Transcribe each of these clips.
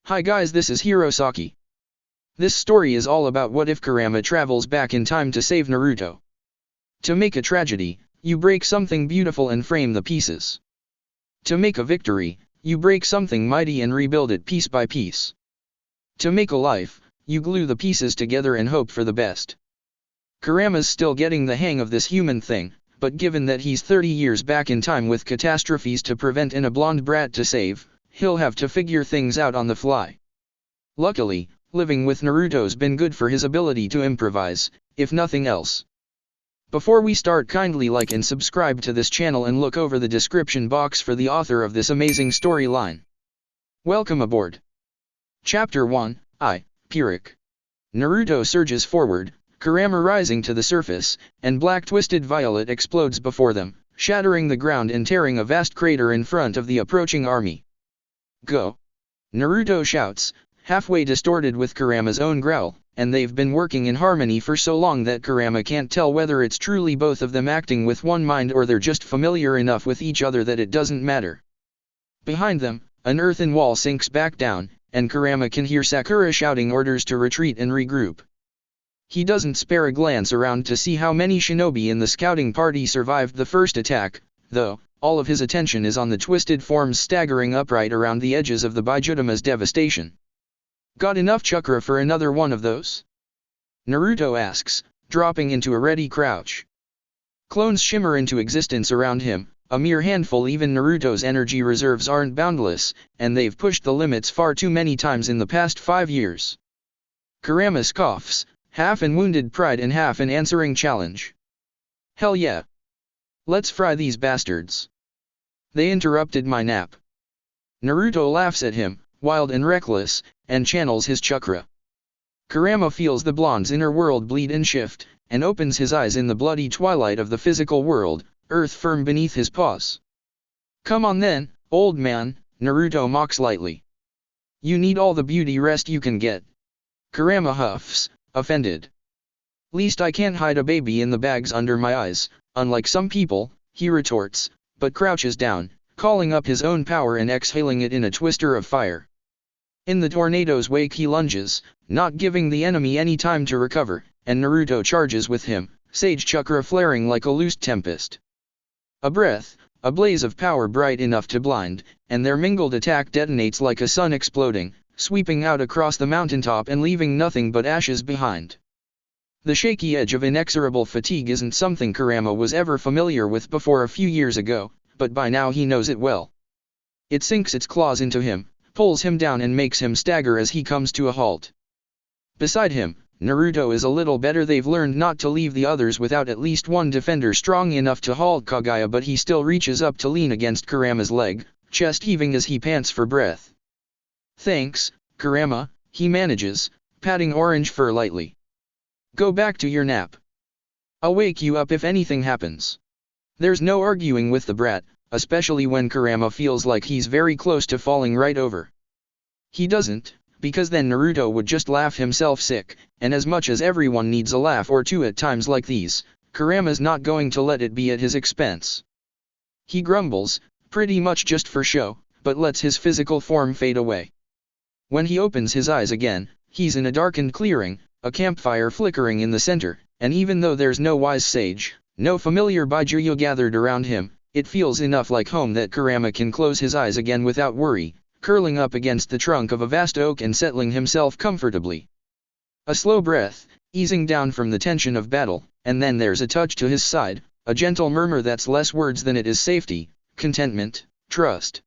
Hi guys, this is Hirosaki. This story is all about what if Kurama travels back in time to save Naruto. To make a tragedy, you break something beautiful and frame the pieces. To make a victory, you break something mighty and rebuild it piece by piece. To make a life, you glue the pieces together and hope for the best. Kurama's still getting the hang of this human thing, but given that he's 30 years back in time with catastrophes to prevent and a blonde brat to save, he'll have to figure things out on the fly. Luckily, living with Naruto's been good for his ability to improvise, if nothing else. Before we start, kindly like and subscribe to this channel and look over the description box for the author of this amazing storyline. Welcome aboard. Chapter 1, Pyrrhic. Naruto surges forward, Kurama rising to the surface, and black twisted violet explodes before them, shattering the ground and tearing a vast crater in front of the approaching army. Go! Naruto shouts, halfway distorted with Kurama's own growl, and they've been working in harmony for so long that Kurama can't tell whether it's truly both of them acting with one mind or they're just familiar enough with each other that it doesn't matter. Behind them, an earthen wall sinks back down, and Kurama can hear Sakura shouting orders to retreat and regroup. He doesn't spare a glance around to see how many shinobi in the scouting party survived the first attack, though. All of his attention is on the twisted forms staggering upright around the edges of the Bijutama's devastation. Got enough chakra for another one of those? Naruto asks, dropping into a ready crouch. Clones shimmer into existence around him, a mere handful. Even Naruto's energy reserves aren't boundless, and they've pushed the limits far too many times in the past 5 years. Kurama scoffs, half in wounded pride and half in answering challenge. Hell yeah! Let's fry these bastards. They interrupted my nap. Naruto laughs at him, wild and reckless, and channels his chakra. Kurama feels the blonde's inner world bleed and shift, and opens his eyes in the bloody twilight of the physical world, earth firm beneath his paws. Come on then, old man, Naruto mocks lightly. You need all the beauty rest you can get. Kurama huffs, offended. Least I can't hide a baby in the bags under my eyes, unlike some people, he retorts, but crouches down, calling up his own power and exhaling it in a twister of fire. In the tornado's wake he lunges, not giving the enemy any time to recover, and Naruto charges with him, sage chakra flaring like a loosed tempest. A breath, a blaze of power bright enough to blind, and their mingled attack detonates like a sun exploding, sweeping out across the mountaintop and leaving nothing but ashes behind. The shaky edge of inexorable fatigue isn't something Kurama was ever familiar with before a few years ago, but by now he knows it well. It sinks its claws into him, pulls him down and makes him stagger as he comes to a halt. Beside him, Naruto is a little better. They've learned not to leave the others without at least one defender strong enough to halt Kaguya, but he still reaches up to lean against Kurama's leg, chest heaving as he pants for breath. Thanks, Kurama, he manages, patting orange fur lightly. Go back to your nap. I'll wake you up if anything happens. There's no arguing with the brat, especially when Kurama feels like he's very close to falling right over. He doesn't, because then Naruto would just laugh himself sick, and as much as everyone needs a laugh or two at times like these, Kurama's not going to let it be at his expense. He grumbles, pretty much just for show, but lets his physical form fade away. When he opens his eyes again, he's in a darkened clearing, a campfire flickering in the center, and even though there's no wise sage, no familiar Baijuyo gathered around him, it feels enough like home that Kurama can close his eyes again without worry, curling up against the trunk of a vast oak and settling himself comfortably. A slow breath, easing down from the tension of battle, and then there's a touch to his side, a gentle murmur that's less words than it is safety, contentment, trust.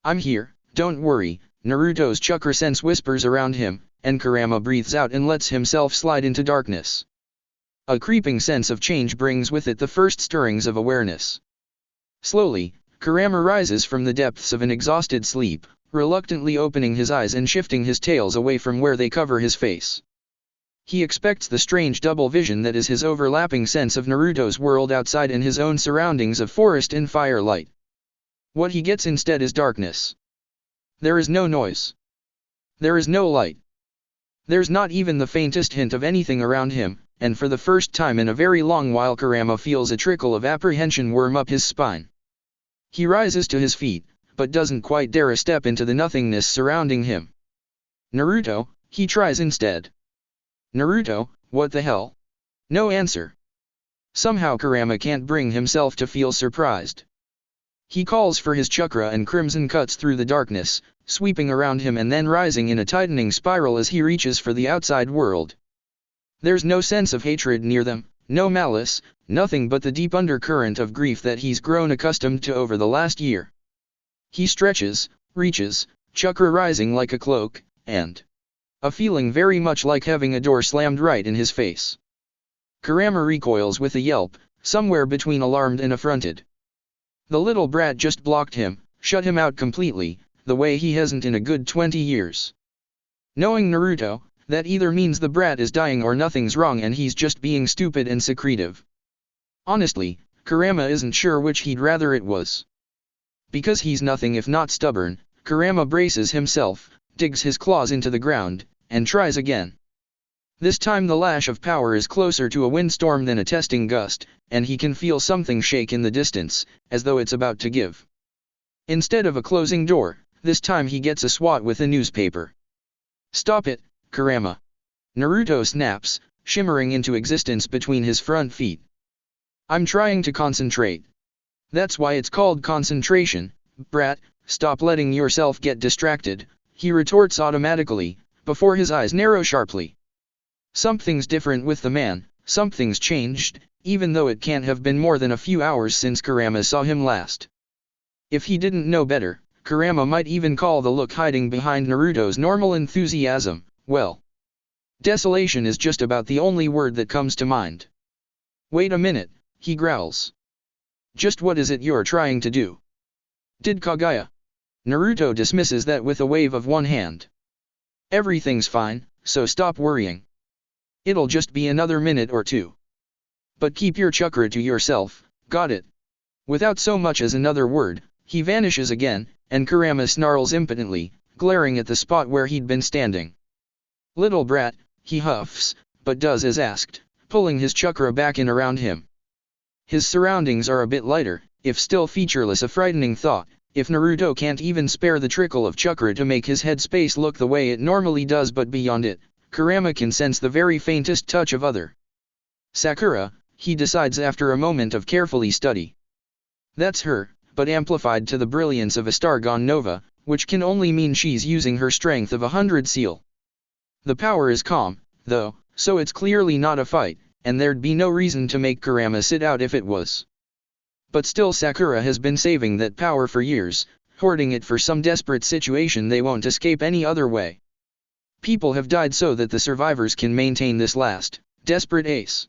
I'm here, don't worry, Naruto's chakra sense whispers around him, and Kurama breathes out and lets himself slide into darkness. A creeping sense of change brings with it the first stirrings of awareness. Slowly, Kurama rises from the depths of an exhausted sleep, reluctantly opening his eyes and shifting his tails away from where they cover his face. He expects the strange double vision that is his overlapping sense of Naruto's world outside and his own surroundings of forest and firelight. What he gets instead is darkness. There is no noise. There is no light. There's not even the faintest hint of anything around him, and for the first time in a very long while Kurama feels a trickle of apprehension worm up his spine. He rises to his feet, but doesn't quite dare a step into the nothingness surrounding him. Naruto, he tries instead. Naruto, what the hell? No answer. Somehow Kurama can't bring himself to feel surprised. He calls for his chakra and crimson cuts through the darkness, sweeping around him and then rising in a tightening spiral as he reaches for the outside world. There's no sense of hatred near them, no malice, nothing but the deep undercurrent of grief that he's grown accustomed to over the last year. He stretches, reaches, chakra rising like a cloak, and a feeling very much like having a door slammed right in his face. Kurama recoils with a yelp, somewhere between alarmed and affronted. The little brat just blocked him, shut him out completely, the way he hasn't in a good 20 years. Knowing Naruto, that either means the brat is dying or nothing's wrong and he's just being stupid and secretive. Honestly, Kurama isn't sure which he'd rather it was. Because he's nothing if not stubborn, Kurama braces himself, digs his claws into the ground, and tries again. This time the lash of power is closer to a windstorm than a testing gust, and he can feel something shake in the distance, as though it's about to give. Instead of a closing door, this time he gets a swat with a newspaper. Stop it, Kurama! Naruto snaps, shimmering into existence between his front feet. I'm trying to concentrate. That's why it's called concentration, brat, stop letting yourself get distracted, he retorts automatically, before his eyes narrow sharply. Something's different with the man, something's changed, even though it can't have been more than a few hours since Kurama saw him last. If he didn't know better, Kurama might even call the look hiding behind Naruto's normal enthusiasm, well, desolation is just about the only word that comes to mind. Wait a minute, he growls. Just what is it you're trying to do? Did Kaguya? Naruto dismisses that with a wave of one hand. Everything's fine, so stop worrying. It'll just be another minute or two. But keep your chakra to yourself, got it? Without so much as another word, he vanishes again, and Kurama snarls impotently, glaring at the spot where he'd been standing. Little brat, he huffs, but does as asked, pulling his chakra back in around him. His surroundings are a bit lighter, if still featureless a frightening thought, if Naruto can't even spare the trickle of chakra to make his head space look the way it normally does, but beyond it, Kurama can sense the very faintest touch of other. Sakura, he decides after a moment of carefully study. That's her, but amplified to the brilliance of a star gone nova, which can only mean she's using her strength of 100 seal. The power is calm, though, so it's clearly not a fight, and there'd be no reason to make Kurama sit out if it was. But still Sakura has been saving that power for years, hoarding it for some desperate situation they won't escape any other way. People have died so that the survivors can maintain this last, desperate ace.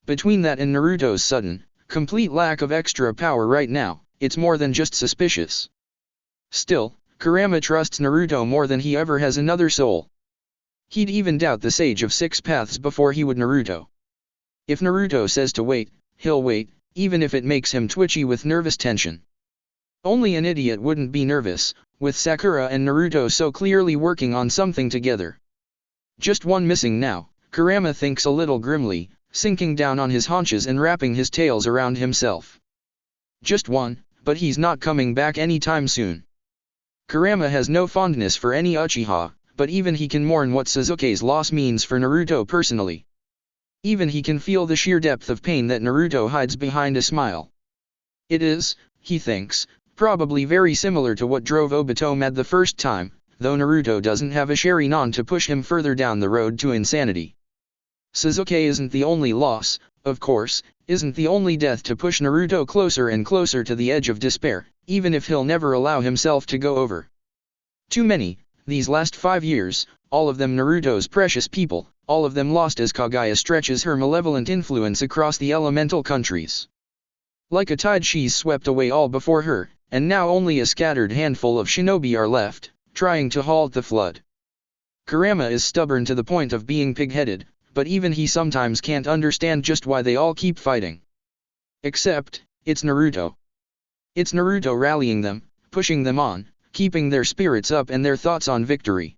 Between that and Naruto's sudden, complete lack of extra power right now, it's more than just suspicious. Still, Kurama trusts Naruto more than he ever has another soul. He'd even doubt the Sage of Six Paths before he would Naruto. If Naruto says to wait, he'll wait, even if it makes him twitchy with nervous tension. Only an idiot wouldn't be nervous, with Sakura and Naruto so clearly working on something together. Just one missing now, Kurama thinks a little grimly, sinking down on his haunches and wrapping his tails around himself. Just one, but he's not coming back anytime soon. Kurama has no fondness for any Uchiha, but even he can mourn what Sasuke's loss means for Naruto personally. Even he can feel the sheer depth of pain that Naruto hides behind a smile. It is, he thinks, probably very similar to what drove Obito mad the first time, though Naruto doesn't have a Sharingan to push him further down the road to insanity. Sasuke isn't the only loss, of course, isn't the only death to push Naruto closer and closer to the edge of despair, even if he'll never allow himself to go over. Too many, these last 5 years, all of them Naruto's precious people, all of them lost as Kaguya stretches her malevolent influence across the elemental countries. Like a tide she's swept away all before her, and now only a scattered handful of shinobi are left, trying to halt the flood. Kurama is stubborn to the point of being pig-headed, but even he sometimes can't understand just why they all keep fighting. Except, it's Naruto. It's Naruto rallying them, pushing them on, keeping their spirits up and their thoughts on victory.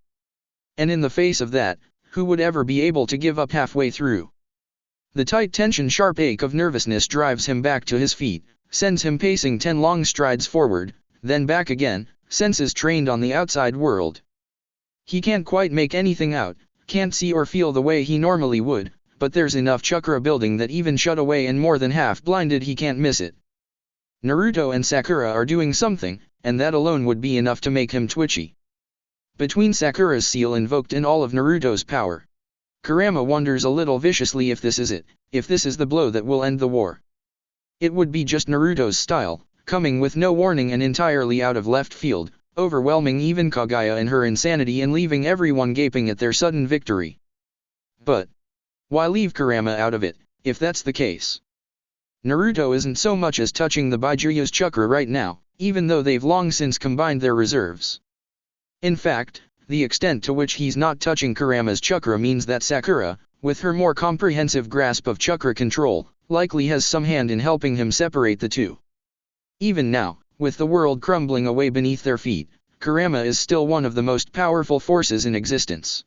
And in the face of that, who would ever be able to give up halfway through? The tight tension sharp ache of nervousness drives him back to his feet, sends him pacing 10 long strides forward, then back again, senses trained on the outside world. He can't quite make anything out, can't see or feel the way he normally would, but there's enough chakra building that even shut away and more than half blinded he can't miss it. Naruto and Sakura are doing something, and that alone would be enough to make him twitchy. Between Sakura's seal invoked and all of Naruto's power, Kurama wonders a little viciously if this is it, if this is the blow that will end the war. It would be just Naruto's style, coming with no warning and entirely out of left field, overwhelming even Kaguya in her insanity and leaving everyone gaping at their sudden victory. But why leave Kurama out of it, if that's the case? Naruto isn't so much as touching the Byakuya's chakra right now, even though they've long since combined their reserves. In fact, the extent to which he's not touching Kurama's chakra means that Sakura, with her more comprehensive grasp of chakra control, likely has some hand in helping him separate the two. Even now, with the world crumbling away beneath their feet, Kurama is still one of the most powerful forces in existence.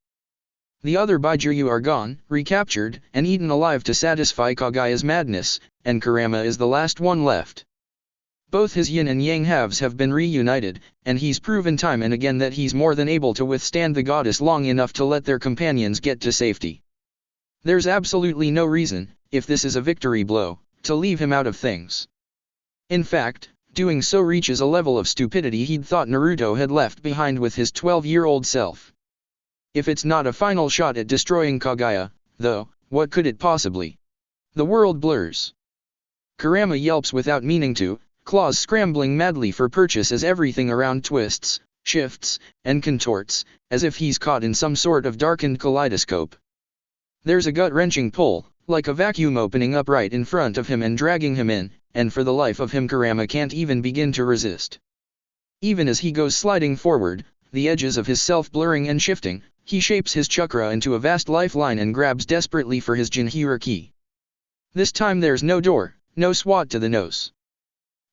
The other Byakuya are gone, recaptured, and eaten alive to satisfy Kaguya's madness, and Kurama is the last one left. Both his yin and yang halves have been reunited, and he's proven time and again that he's more than able to withstand the goddess long enough to let their companions get to safety. There's absolutely no reason, if this is a victory blow, to leave him out of things. In fact, doing so reaches a level of stupidity he'd thought Naruto had left behind with his 12-year-old self. If it's not a final shot at destroying Kaguya, though, what could it possibly? The world blurs. Kurama yelps without meaning to, claws scrambling madly for purchase as everything around twists, shifts, and contorts, as if he's caught in some sort of darkened kaleidoscope. There's a gut-wrenching pull, like a vacuum opening up right in front of him and dragging him in, and for the life of him Kurama can't even begin to resist. Even as he goes sliding forward, the edges of his self blurring and shifting, he shapes his chakra into a vast lifeline and grabs desperately for his Jinhira key. This time there's no door, no swat to the nose.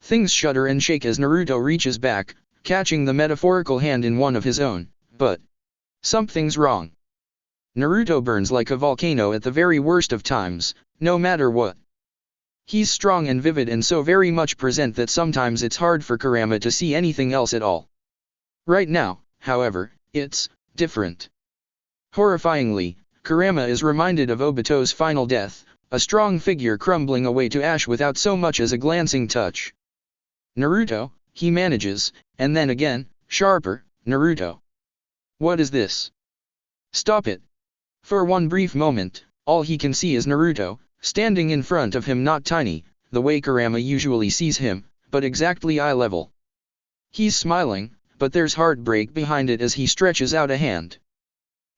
Things shudder and shake as Naruto reaches back, catching the metaphorical hand in one of his own, but something's wrong. Naruto burns like a volcano at the very worst of times, no matter what. He's strong and vivid and so very much present that sometimes it's hard for Kurama to see anything else at all. Right now, however, it's different. Horrifyingly, Kurama is reminded of Obito's final death, a strong figure crumbling away to ash without so much as a glancing touch. Naruto, he manages, and then again, sharper, Naruto. What is this? Stop it. For one brief moment, all he can see is Naruto, standing in front of him, not tiny, the way Kurama usually sees him, but exactly eye level. He's smiling, but there's heartbreak behind it as he stretches out a hand.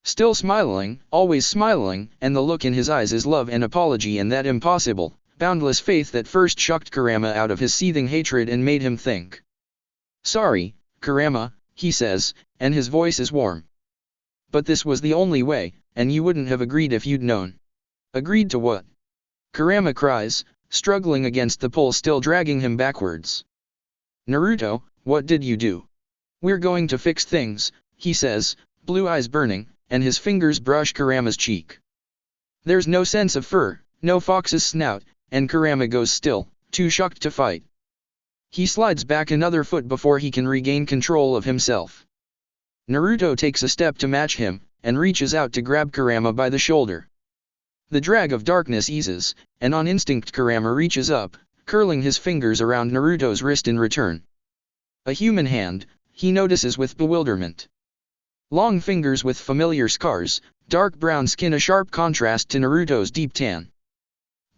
Still smiling, always smiling, and the look in his eyes is love and apology and that impossible, boundless faith that first shocked Kurama out of his seething hatred and made him think. Sorry, Kurama, he says, and his voice is warm. But this was the only way, and you wouldn't have agreed if you'd known. Agreed to what? Kurama cries, struggling against the pull still dragging him backwards. Naruto, what did you do? We're going to fix things, he says, blue eyes burning, and his fingers brush Kurama's cheek. There's no sense of fur, no fox's snout, and Kurama goes still, too shocked to fight. He slides back another foot before he can regain control of himself. Naruto takes a step to match him, and reaches out to grab Kurama by the shoulder. The drag of darkness eases, and on instinct Kurama reaches up, curling his fingers around Naruto's wrist in return. A human hand, he notices with bewilderment. Long fingers with familiar scars, dark brown skin, a sharp contrast to Naruto's deep tan.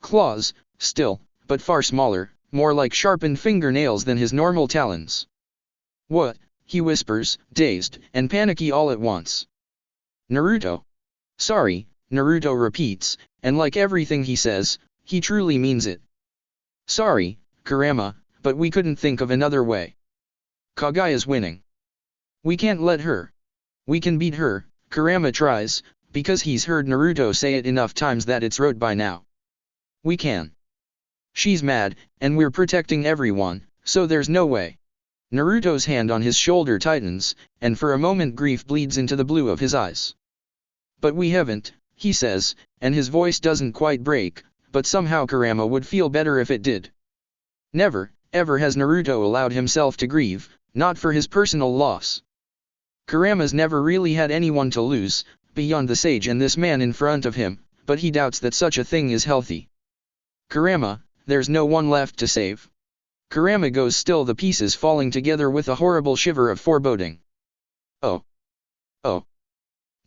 Claws, still, but far smaller, more like sharpened fingernails than his normal talons. What? He whispers, dazed and panicky all at once. Naruto. Sorry, Naruto repeats, and like everything he says, he truly means it. Sorry, Kurama, but we couldn't think of another way. Kaguya's winning. We can't let her. We can beat her, Kurama tries, because he's heard Naruto say it enough times that it's rote by now. We can. She's mad, and we're protecting everyone, so there's no way. Naruto's hand on his shoulder tightens, and for a moment grief bleeds into the blue of his eyes. But we haven't, he says, and his voice doesn't quite break, but somehow Kurama would feel better if it did. Never, ever has Naruto allowed himself to grieve, not for his personal loss. Kurama's never really had anyone to lose, beyond the sage and this man in front of him, but he doubts that such a thing is healthy. Kurama, there's no one left to save. Kurama goes still, the pieces falling together with a horrible shiver of foreboding. Oh. Oh.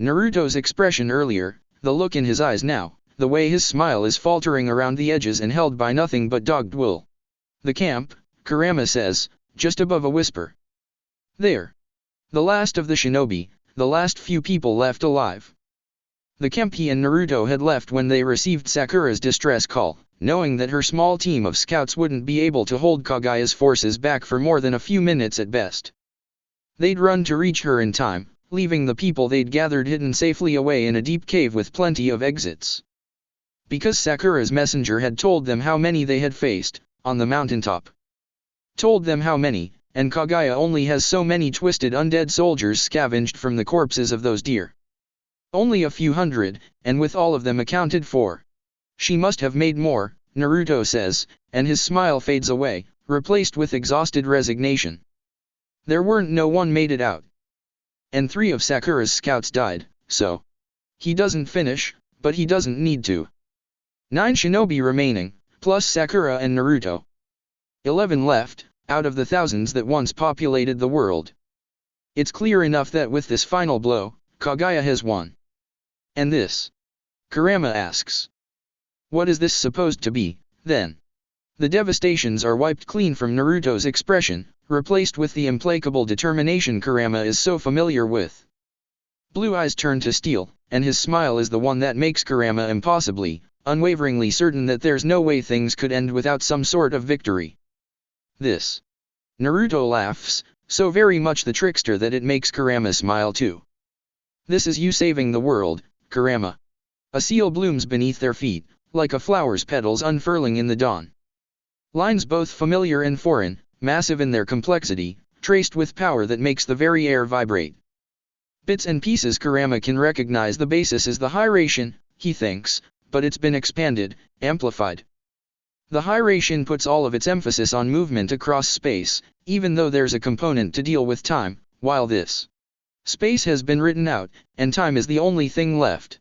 Naruto's expression earlier, the look in his eyes now, the way his smile is faltering around the edges and held by nothing but dogged will. The camp, Kurama says, just above a whisper. There. The last of the shinobi, the last few people left alive. The camp he and Naruto had left when they received Sakura's distress call, knowing that her small team of scouts wouldn't be able to hold Kagaya's forces back for more than a few minutes at best. They'd run to reach her in time, leaving the people they'd gathered hidden safely away in a deep cave with plenty of exits. Because Sakura's messenger had told them how many they had faced, on the mountaintop. Told them how many, and Kagaya only has so many twisted undead soldiers scavenged from the corpses of those deer. Only a few hundred, and with all of them accounted for. She must have made more, Naruto says, and his smile fades away, replaced with exhausted resignation. There weren't, no one made it out. And 3 of Sakura's scouts died, so. He doesn't finish, but he doesn't need to. 9 shinobi remaining, plus Sakura and Naruto. 11 left, out of the thousands that once populated the world. It's clear enough that with this final blow, Kagaya has won. And this? Kurama asks. What is this supposed to be, then? The devastations are wiped clean from Naruto's expression, replaced with the implacable determination Kurama is so familiar with. Blue eyes turn to steel, and his smile is the one that makes Kurama impossibly, unwaveringly certain that there's no way things could end without some sort of victory. This. Naruto laughs, so very much the trickster that it makes Kurama smile too. This is you saving the world, Kurama. A seal blooms beneath their feet, like a flower's petals unfurling in the dawn. Lines both familiar and foreign, massive in their complexity, traced with power that makes the very air vibrate. Bits and pieces Kurama can recognize. The basis is the Hiraishin, he thinks, but it's been expanded, amplified. The Hiraishin puts all of its emphasis on movement across space, even though there's a component to deal with time, while this space has been written out, and time is the only thing left.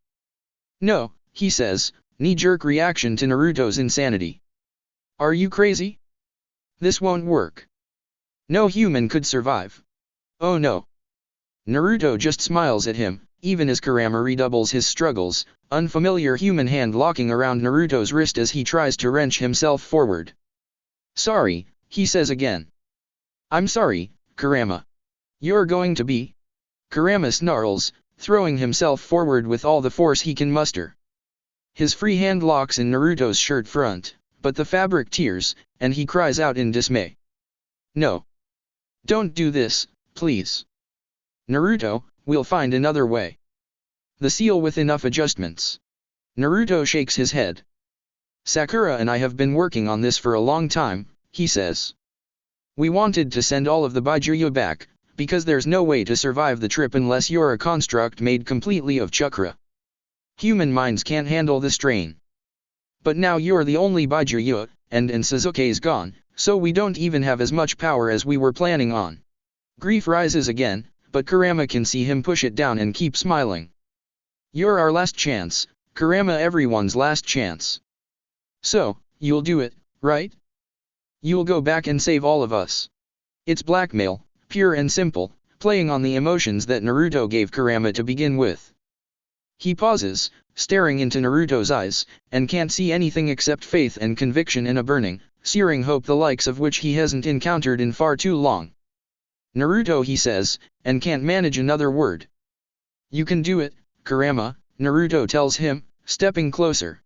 No, he says, knee-jerk reaction to Naruto's insanity. Are you crazy? This won't work. No human could survive. Oh no. Naruto just smiles at him, even as Kurama redoubles his struggles, unfamiliar human hand locking around Naruto's wrist as he tries to wrench himself forward. Sorry, he says again. I'm sorry, Kurama. You're going to be? Kurama snarls, throwing himself forward with all the force he can muster. His free hand locks in Naruto's shirt front, but the fabric tears, and he cries out in dismay. No. Don't do this, please. Naruto, we'll find another way. The seal with enough adjustments. Naruto shakes his head. Sakura and I have been working on this for a long time, he says. We wanted to send all of the Baijuyo back, because there's no way to survive the trip unless you're a construct made completely of chakra. Human minds can't handle the strain. But now you're the only Baijuyo, and Sasuke's gone, so we don't even have as much power as we were planning on. Grief rises again, but Kurama can see him push it down and keep smiling. You're our last chance, Kurama, everyone's last chance. So, you'll do it, right? You'll go back and save all of us. It's blackmail, pure and simple, playing on the emotions that Naruto gave Kurama to begin with. He pauses, staring into Naruto's eyes, and can't see anything except faith and conviction in a burning, searing hope the likes of which he hasn't encountered in far too long. Naruto, he says, and can't manage another word. You can do it, Kurama, Naruto tells him, stepping closer.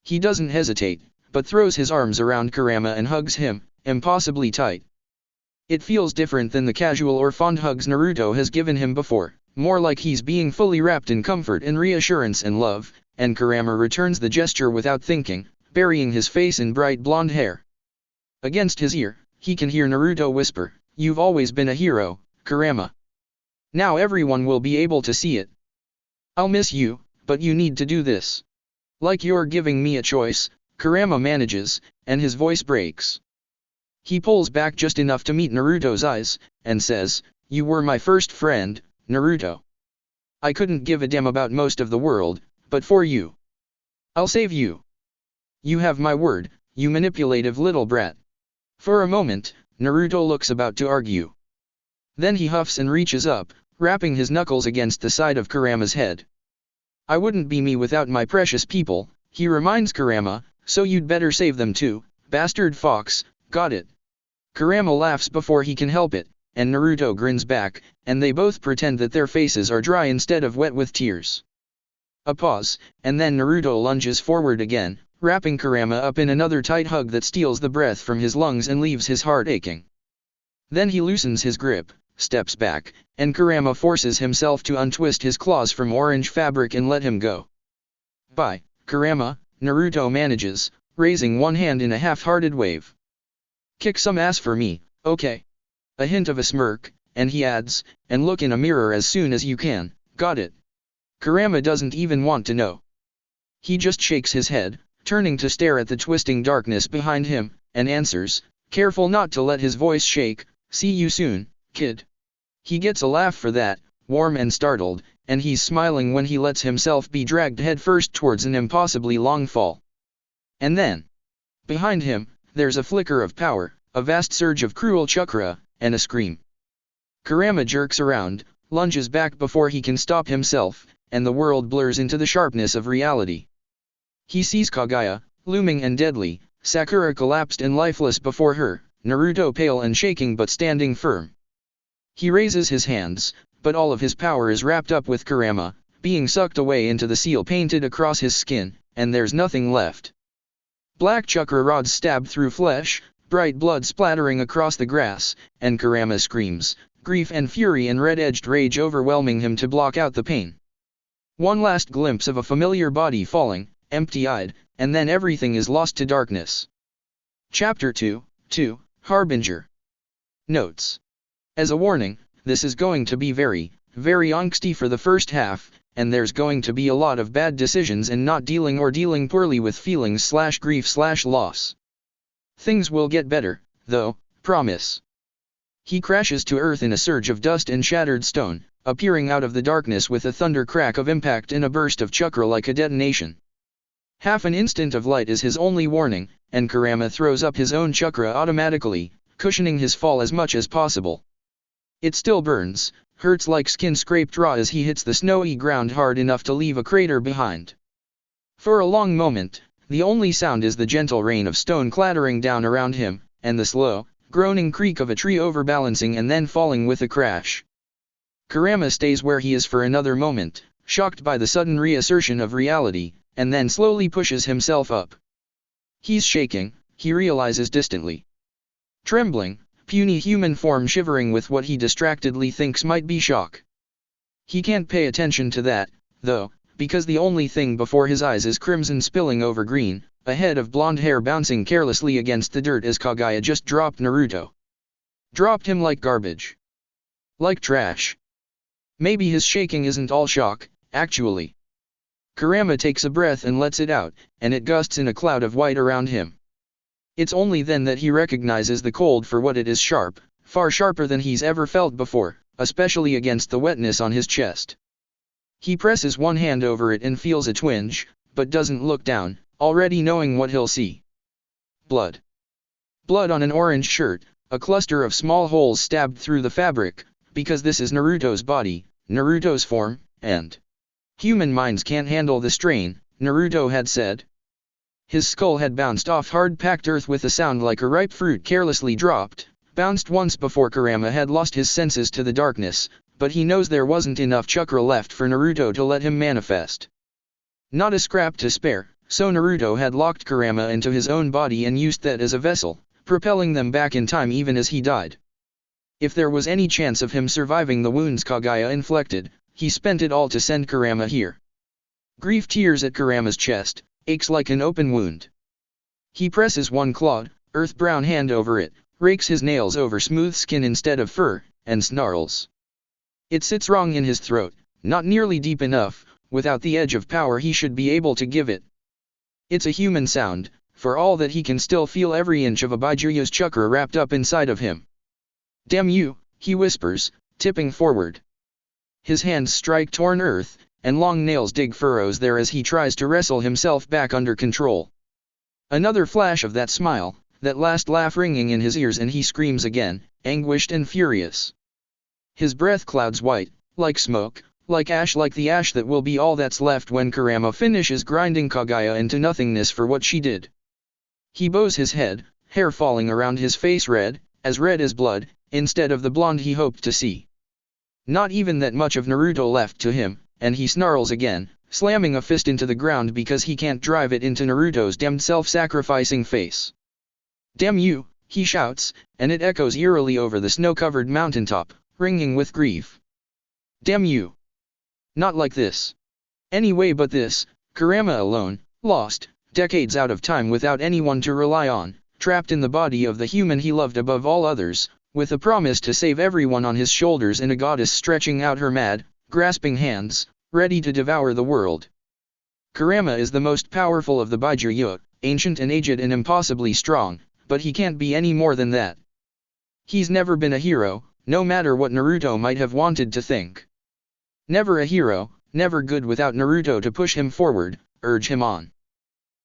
He doesn't hesitate, but throws his arms around Kurama and hugs him, impossibly tight. It feels different than the casual or fond hugs Naruto has given him before, more like he's being fully wrapped in comfort and reassurance and love, and Kurama returns the gesture without thinking, burying his face in bright blonde hair. Against his ear, he can hear Naruto whisper, "You've always been a hero, Kurama. Now everyone will be able to see it. I'll miss you, but you need to do this. Like you're giving me a choice," Kurama manages, and his voice breaks. He pulls back just enough to meet Naruto's eyes, and says, "You were my first friend, Naruto. I couldn't give a damn about most of the world, but for you. I'll save you. You have my word, you manipulative little brat. For a moment, Naruto looks about to argue. Then he huffs and reaches up, rapping his knuckles against the side of Kurama's head. I wouldn't be me without my precious people, he reminds Kurama, so you'd better save them too, bastard fox, got it. Kurama laughs before he can help it, and Naruto grins back, and they both pretend that their faces are dry instead of wet with tears. A pause, and then Naruto lunges forward again, wrapping Kurama up in another tight hug that steals the breath from his lungs and leaves his heart aching. Then he loosens his grip, steps back, and Kurama forces himself to untwist his claws from orange fabric and let him go. Bye, Kurama, Naruto manages, raising one hand in a half-hearted wave. Kick some ass for me, okay? A hint of a smirk, and he adds, and look in a mirror as soon as you can, got it? Kurama doesn't even want to know. He just shakes his head, turning to stare at the twisting darkness behind him, and answers, careful not to let his voice shake, see you soon, kid. He gets a laugh for that, warm and startled, and he's smiling when he lets himself be dragged headfirst towards an impossibly long fall. And then, behind him, there's a flicker of power, a vast surge of cruel chakra, and a scream. Kurama jerks around, lunges back before he can stop himself, and the world blurs into the sharpness of reality. He sees Kaguya, looming and deadly, Sakura collapsed and lifeless before her, Naruto pale and shaking but standing firm. He raises his hands, but all of his power is wrapped up with Kurama, being sucked away into the seal painted across his skin, and there's nothing left. Black chakra rods stab through flesh, bright blood splattering across the grass, and Kurama screams, grief and fury and red-edged rage overwhelming him to block out the pain. One last glimpse of a familiar body falling, empty-eyed, and then everything is lost to darkness. Chapter 2, Harbinger. Notes. As a warning, this is going to be very angsty for the first half, and there's going to be a lot of bad decisions and not dealing or dealing poorly with feelings/grief/loss. Things will get better, though, promise. He crashes to earth in a surge of dust and shattered stone, appearing out of the darkness with a thunder crack of impact and a burst of chakra like a detonation. Half an instant of light is his only warning, and Kurama throws up his own chakra automatically, cushioning his fall as much as possible. It still burns, hurts like skin scraped raw as he hits the snowy ground hard enough to leave a crater behind. For a long moment, the only sound is the gentle rain of stone clattering down around him, and the slow, groaning creak of a tree overbalancing and then falling with a crash. Kurama stays where he is for another moment, shocked by the sudden reassertion of reality, and then slowly pushes himself up. He's shaking, he realizes distantly. Trembling, puny human form shivering with what he distractedly thinks might be shock. He can't pay attention to that, though, because the only thing before his eyes is crimson spilling over green, a head of blonde hair bouncing carelessly against the dirt as Kaguya just dropped Naruto. Dropped him like garbage. Like trash. Maybe his shaking isn't all shock, actually. Kurama takes a breath and lets it out, and it gusts in a cloud of white around him. It's only then that he recognizes the cold for what it is: sharp, far sharper than he's ever felt before, especially against the wetness on his chest. He presses one hand over it and feels a twinge, but doesn't look down, already knowing what he'll see. Blood. Blood on an orange shirt, a cluster of small holes stabbed through the fabric, because this is Naruto's body, Naruto's form, and human minds can't handle the strain, Naruto had said. His skull had bounced off hard-packed earth with a sound like a ripe fruit carelessly dropped, bounced once before Kurama had lost his senses to the darkness, but he knows there wasn't enough chakra left for Naruto to let him manifest. Not a scrap to spare, so Naruto had locked Kurama into his own body and used that as a vessel, propelling them back in time even as he died. If there was any chance of him surviving the wounds Kaguya inflicted, he spent it all to send Kurama here. Grief tears at Kurama's chest, aches like an open wound. He presses one clawed, earth-brown hand over it, rakes his nails over smooth skin instead of fur, and snarls. It sits wrong in his throat, not nearly deep enough, without the edge of power he should be able to give it. It's a human sound, for all that he can still feel every inch of a Baijuyo's chakra wrapped up inside of him. Damn you, he whispers, tipping forward. His hands strike torn earth, and long nails dig furrows there as he tries to wrestle himself back under control. Another flash of that smile, that last laugh ringing in his ears, and he screams again, anguished and furious. His breath clouds white, like smoke, like ash, like the ash that will be all that's left when Kurama finishes grinding Kaguya into nothingness for what she did. He bows his head, hair falling around his face red as blood, instead of the blonde he hoped to see. Not even that much of Naruto left to him, and he snarls again, slamming a fist into the ground because he can't drive it into Naruto's damned self-sacrificing face. "Damn you," he shouts, and it echoes eerily over the snow-covered mountaintop, ringing with grief. "Damn you. Not like this. Anyway but this, Kurama alone, lost, decades out of time without anyone to rely on, trapped in the body of the human he loved above all others, with a promise to save everyone on his shoulders and a goddess stretching out her mad, grasping hands, ready to devour the world. Kurama is the most powerful of the Byakuya, ancient and aged and impossibly strong, but he can't be any more than that. He's never been a hero, no matter what Naruto might have wanted to think. Never a hero, never good without Naruto to push him forward, urge him on.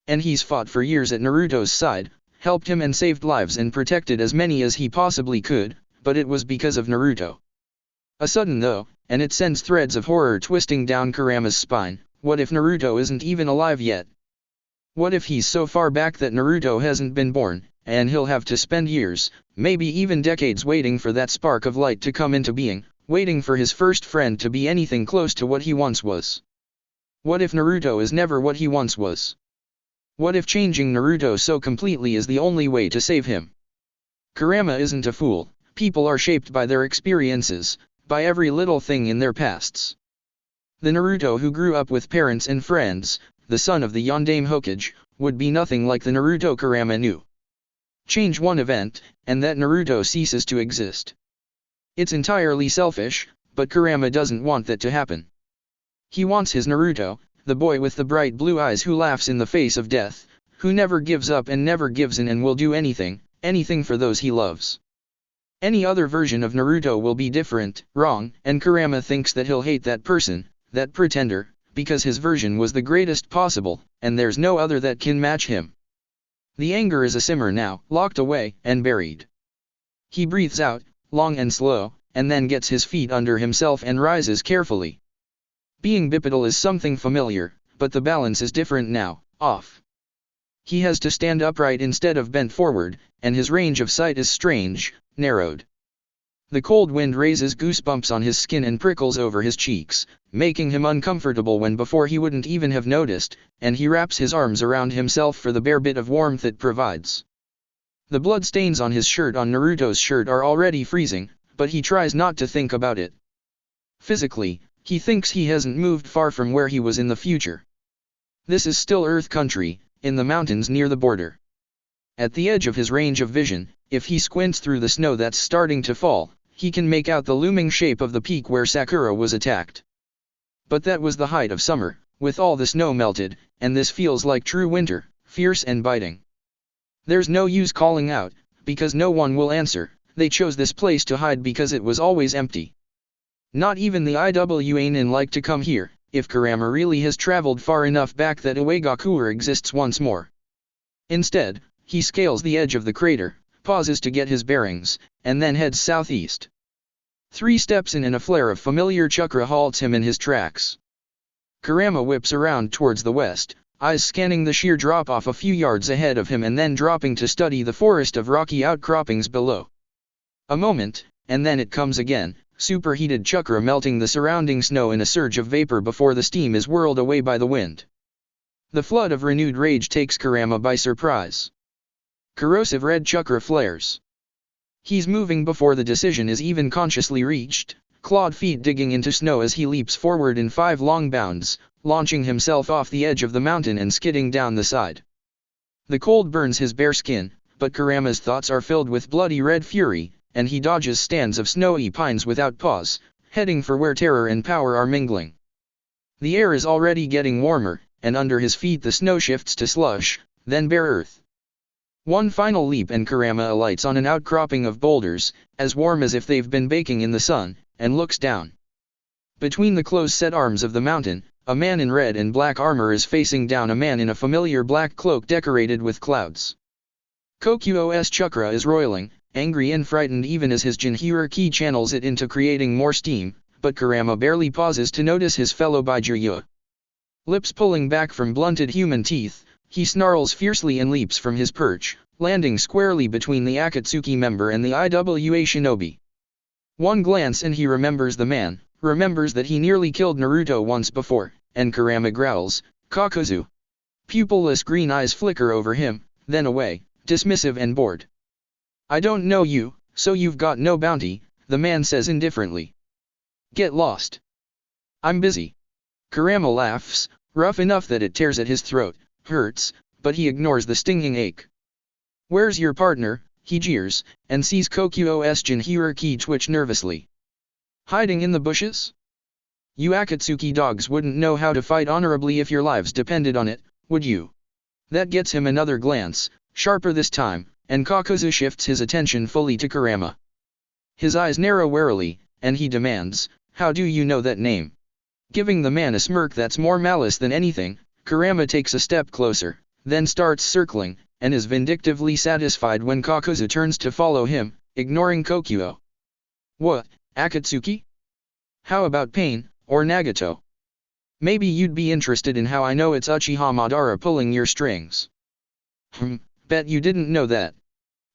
And he's fought for years at Naruto's side, helped him and saved lives and protected as many as he possibly could, but it was because of Naruto. A sudden though, and it sends threads of horror twisting down Kurama's spine. What if Naruto isn't even alive yet? What if he's so far back that Naruto hasn't been born, and he'll have to spend years, maybe even decades waiting for that spark of light to come into being, waiting for his first friend to be anything close to what he once was? What if Naruto is never what he once was? What if changing Naruto so completely is the only way to save him? Kurama isn't a fool. People are shaped by their experiences, by every little thing in their pasts. The Naruto who grew up with parents and friends, the son of the Yondaime Hokage, would be nothing like the Naruto Kurama knew. Change one event, and that Naruto ceases to exist. It's entirely selfish, but Kurama doesn't want that to happen. He wants his Naruto, the boy with the bright blue eyes who laughs in the face of death, who never gives up and never gives in and will do anything for those he loves. Any other version of Naruto will be different, wrong, and Kurama thinks that he'll hate that person, that pretender, because his version was the greatest possible, and there's no other that can match him. The anger is a simmer now, locked away, and buried. He breathes out, long and slow, and then gets his feet under himself and rises carefully. Being bipedal is something familiar, but the balance is different now, off. He has to stand upright instead of bent forward, and his range of sight is strange, narrowed. The cold wind raises goosebumps on his skin and prickles over his cheeks, making him uncomfortable when before he wouldn't even have noticed, and he wraps his arms around himself for the bare bit of warmth it provides. The blood stains on his shirt, on Naruto's shirt, are already freezing, but he tries not to think about it. Physically, he thinks he hasn't moved far from where he was in the future. This is still Earth country, in the mountains near the border. At the edge of his range of vision, if he squints through the snow that's starting to fall, he can make out the looming shape of the peak where Sakura was attacked. But that was the height of summer, with all the snow melted, and this feels like true winter, fierce and biting. There's no use calling out, because no one will answer. They chose this place to hide because it was always empty. Not even the Iwanin like to come here, if Kurama really has traveled far enough back that Iwagakure exists once more. Instead, he scales the edge of the crater, pauses to get his bearings, and then heads southeast. 3 steps in and a flare of familiar chakra halts him in his tracks. Kurama whips around towards the west, eyes scanning the sheer drop-off a few yards ahead of him and then dropping to study the forest of rocky outcroppings below. A moment, and then it comes again. Superheated chakra melting the surrounding snow in a surge of vapor before the steam is whirled away by the wind. The flood of renewed rage takes Kurama by surprise. Corrosive red chakra flares. He's moving before the decision is even consciously reached, clawed feet digging into snow as he leaps forward in 5 long bounds, launching himself off the edge of the mountain and skidding down the side. The cold burns his bare skin, but Kurama's thoughts are filled with bloody red fury, and he dodges stands of snowy pines without pause, heading for where terror and power are mingling. The air is already getting warmer, and under his feet the snow shifts to slush, then bare earth. One final leap and Kurama alights on an outcropping of boulders, as warm as if they've been baking in the sun, and looks down. Between the close-set arms of the mountain, a man in red and black armor is facing down a man in a familiar black cloak decorated with clouds. Kokuo's chakra is roiling, angry and frightened even as his Jinhyur ki channels it into creating more steam, but Kurama barely pauses to notice his fellow Baijuya. Lips pulling back from blunted human teeth, he snarls fiercely and leaps from his perch, landing squarely between the Akatsuki member and the IWA shinobi. One glance and he remembers the man, remembers that he nearly killed Naruto once before, and Kurama growls, "Kakuzu." Pupilless green eyes flicker over him, then away, dismissive and bored. "I don't know you, so you've got no bounty," the man says indifferently. "Get lost. I'm busy." Kurama laughs, rough enough that it tears at his throat, hurts, but he ignores the stinging ache. "Where's your partner?" he jeers, and sees Kokuo's Jinhyur ki twitch nervously. "Hiding in the bushes? You Akatsuki dogs wouldn't know how to fight honorably if your lives depended on it, would you?" That gets him another glance, sharper this time, and Kakuzu shifts his attention fully to Kurama. His eyes narrow warily, and he demands, "How do you know that name?" Giving the man a smirk that's more malice than anything, Kurama takes a step closer, then starts circling, and is vindictively satisfied when Kakuzu turns to follow him, ignoring Kokuo. "What, Akatsuki? How about Pain, or Nagato? Maybe you'd be interested in how I know it's Uchiha Madara pulling your strings." Bet you didn't know that."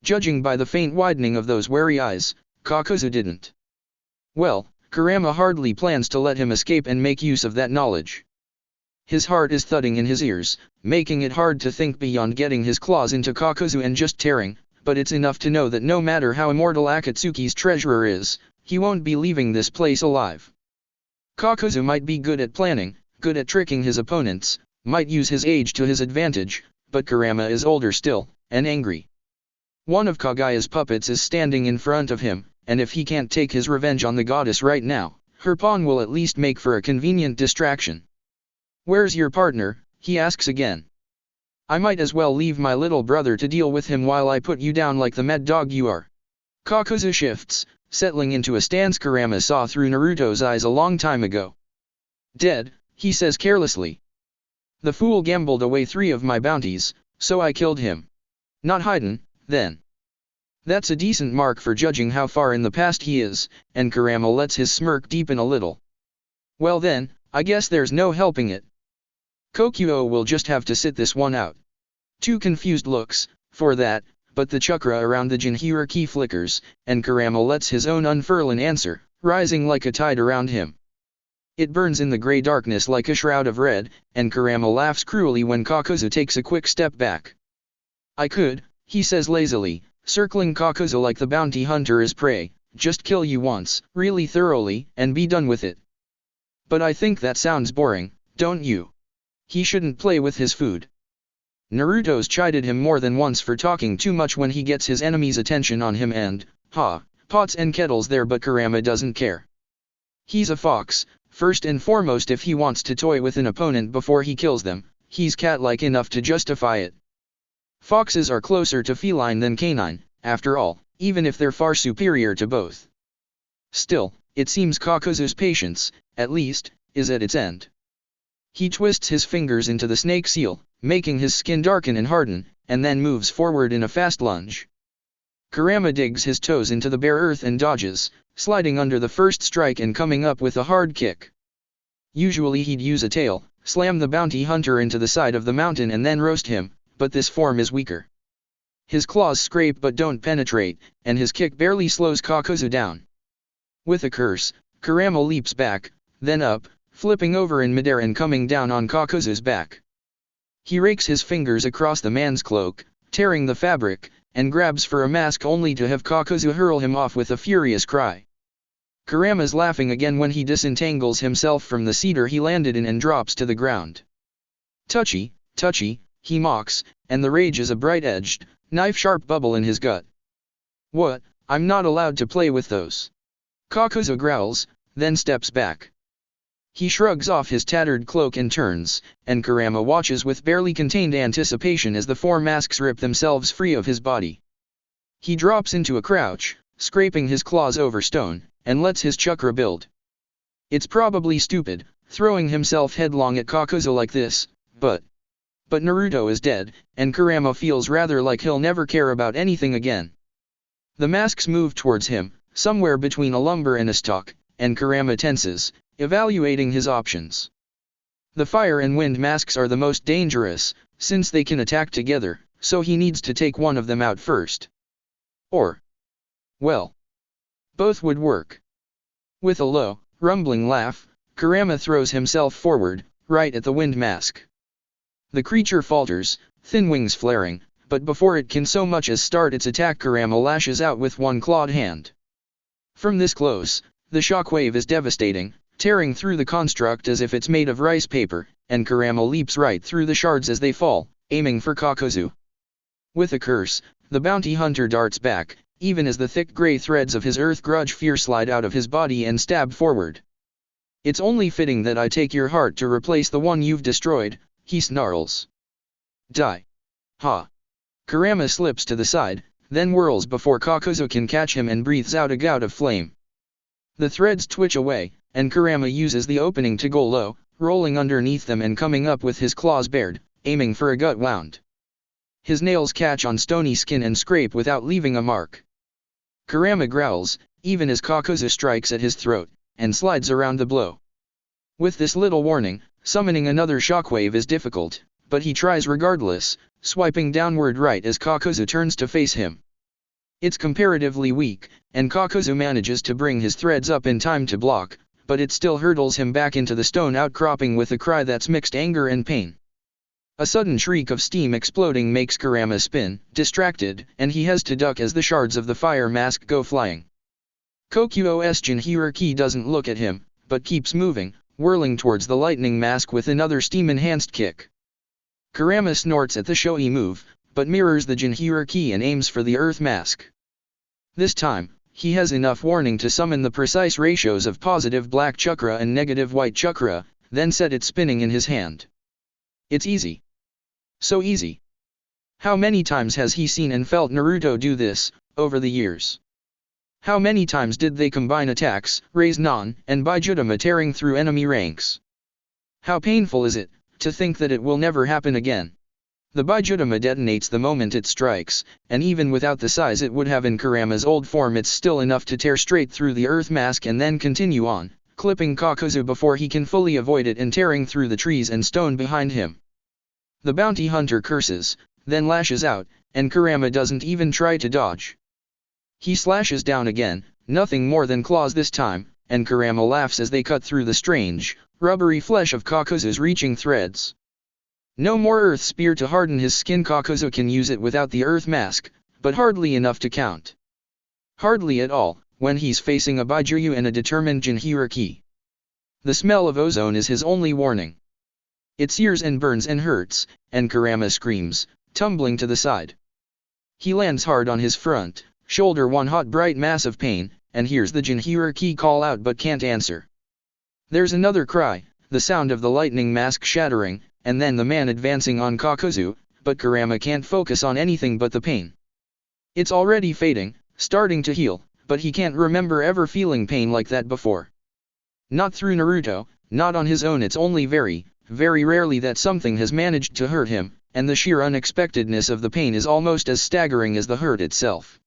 Judging by the faint widening of those wary eyes, Kakuzu didn't. Well, Kurama hardly plans to let him escape and make use of that knowledge. His heart is thudding in his ears, making it hard to think beyond getting his claws into Kakuzu and just tearing, but it's enough to know that no matter how immortal Akatsuki's treasurer is, he won't be leaving this place alive. Kakuzu might be good at planning, good at tricking his opponents, might use his age to his advantage, but Kurama is older still, and angry. One of Kagaya's puppets is standing in front of him, and if he can't take his revenge on the goddess right now, her pawn will at least make for a convenient distraction. "Where's your partner?" he asks again. "I might as well leave my little brother to deal with him while I put you down like the mad dog you are." Kakuzu shifts, settling into a stance Kurama saw through Naruto's eyes a long time ago. "Dead," he says carelessly. "The fool gambled away 3 of my bounties, so I killed him. Not hidin', then." That's a decent mark for judging how far in the past he is, and Kurama lets his smirk deepen a little. "Well then, I guess there's no helping it. Kokuo will just have to sit this one out." 2 confused looks, for that, but the chakra around the Jinhyur ki flickers, and Kurama lets his own unfurl an answer, rising like a tide around him. It burns in the grey darkness like a shroud of red, and Kurama laughs cruelly when Kakuzu takes a quick step back. "I could," he says lazily, circling Kakuzu like the bounty hunter is prey, "just kill you once, really thoroughly, and be done with it. But I think that sounds boring, don't you? He shouldn't play with his food." Naruto's chided him more than once for talking too much when he gets his enemy's attention on him and, pots and kettles there, but Kurama doesn't care. He's a fox, first and foremost. If he wants to toy with an opponent before he kills them, he's cat-like enough to justify it. Foxes are closer to feline than canine, after all, even if they're far superior to both. Still, it seems Kakuzu's patience, at least, is at its end. He twists his fingers into the snake seal, making his skin darken and harden, and then moves forward in a fast lunge. Kurama digs his toes into the bare earth and dodges, sliding under the first strike and coming up with a hard kick. Usually he'd use a tail, slam the bounty hunter into the side of the mountain and then roast him, but this form is weaker. His claws scrape but don't penetrate, and his kick barely slows Kakuzu down. With a curse, Kurama leaps back, then up, flipping over in midair and coming down on Kakuzu's back. He rakes his fingers across the man's cloak, tearing the fabric, and grabs for a mask only to have Kakuzu hurl him off with a furious cry. Kurama's laughing again when he disentangles himself from the cedar he landed in and drops to the ground. "Touchy, touchy," he mocks, and the rage is a bright-edged, knife-sharp bubble in his gut. "What, I'm not allowed to play with those?" Kakuzu growls, then steps back. He shrugs off his tattered cloak and turns, and Kurama watches with barely contained anticipation as the 4 masks rip themselves free of his body. He drops into a crouch, scraping his claws over stone, and lets his chakra build. It's probably stupid, throwing himself headlong at Kakuzu like this, but Naruto is dead, and Kurama feels rather like he'll never care about anything again. The masks move towards him, somewhere between a lumber and a stalk, and Kurama tenses, evaluating his options. The fire and wind masks are the most dangerous, since they can attack together, so he needs to take one of them out first. Or, well, both would work. With a low, rumbling laugh, Kurama throws himself forward, right at the wind mask. The creature falters, thin wings flaring, but before it can so much as start its attack, Kurama lashes out with one clawed hand. From this close, the shockwave is devastating, tearing through the construct as if it's made of rice paper, and Kurama leaps right through the shards as they fall, aiming for Kakuzu. With a curse, the bounty hunter darts back, even as the thick gray threads of his earth grudge fear slide out of his body and stab forward. It's only fitting that I take your heart to replace the one you've destroyed, he snarls. Die. Ha. Kurama slips to the side, then whirls before Kakuzu can catch him and breathes out a gout of flame. The threads twitch away, and Kurama uses the opening to go low, rolling underneath them and coming up with his claws bared, aiming for a gut wound. His nails catch on stony skin and scrape without leaving a mark. Kurama growls, even as Kakuzu strikes at his throat, and slides around the blow. With this little warning, summoning another shockwave is difficult, but he tries regardless, swiping downward right as Kakuzu turns to face him. It's comparatively weak, and Kakuzu manages to bring his threads up in time to block, but it still hurtles him back into the stone outcropping with a cry that's mixed anger and pain. A sudden shriek of steam exploding makes Kurama spin, distracted, and he has to duck as the shards of the fire mask go flying. Kokuo's Jinhiriki doesn't look at him, but keeps moving, whirling towards the lightning mask with another steam-enhanced kick. Kurama snorts at the showy move, but mirrors the Jinhiriki and aims for the earth mask. This time, he has enough warning to summon the precise ratios of positive black chakra and negative white chakra, then set it spinning in his hand. It's easy. So easy. How many times has he seen and felt Naruto do this, over the years? How many times did they combine attacks, raise Nan and Bijutama tearing through enemy ranks? How painful is it, to think that it will never happen again? The Bijutama detonates the moment it strikes, and even without the size it would have in Kurama's old form, it's still enough to tear straight through the earth mask and then continue on, clipping Kakuzu before he can fully avoid it and tearing through the trees and stone behind him. The bounty hunter curses, then lashes out, and Kurama doesn't even try to dodge. He slashes down again, nothing more than claws this time, and Kurama laughs as they cut through the strange, rubbery flesh of Kakuzu's reaching threads. No more earth spear to harden his skin. Kakuzu can use it without the earth mask, but hardly enough to count. Hardly at all, when he's facing a Baijuyu and a determined Jinhiriki. The smell of ozone is his only warning. It sears and burns and hurts, and Kurama screams, tumbling to the side. He lands hard on his front shoulder, one hot bright mass of pain, and hears the Jinhiriki call out but can't answer. There's another cry, the sound of the lightning mask shattering, and then the man advancing on Kakuzu, but Kurama can't focus on anything but the pain. It's already fading, starting to heal, but he can't remember ever feeling pain like that before. Not through Naruto, not on his own. It's only very, very rarely that something has managed to hurt him, and the sheer unexpectedness of the pain is almost as staggering as the hurt itself.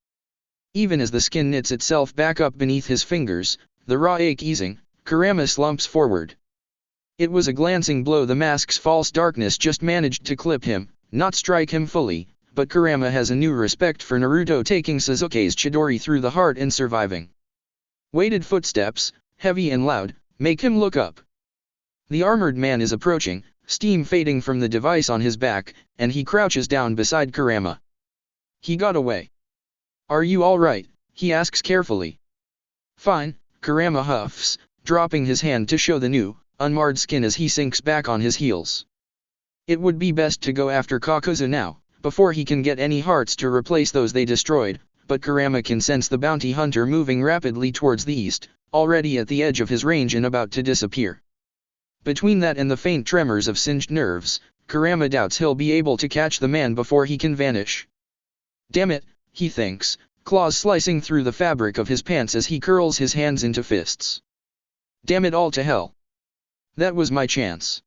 Even as the skin knits itself back up beneath his fingers, the raw ache easing, Kurama slumps forward. It was a glancing blow. The mask's false darkness just managed to clip him, not strike him fully, but Kurama has a new respect for Naruto, taking Sasuke's Chidori through the heart and surviving. Weighted footsteps, heavy and loud, make him look up. The armored man is approaching, steam fading from the device on his back, and he crouches down beside Kurama. He got away. Are you all right? He asks carefully. Fine, Kurama huffs, dropping his hand to show the new, unmarred skin as he sinks back on his heels. It would be best to go after Kakuzu now, before he can get any hearts to replace those they destroyed, but Kurama can sense the bounty hunter moving rapidly towards the east, already at the edge of his range and about to disappear. Between that and the faint tremors of singed nerves, Kurama doubts he'll be able to catch the man before he can vanish. Damn it, he thinks, claws slicing through the fabric of his pants as he curls his hands into fists. Damn it all to hell. That was my chance.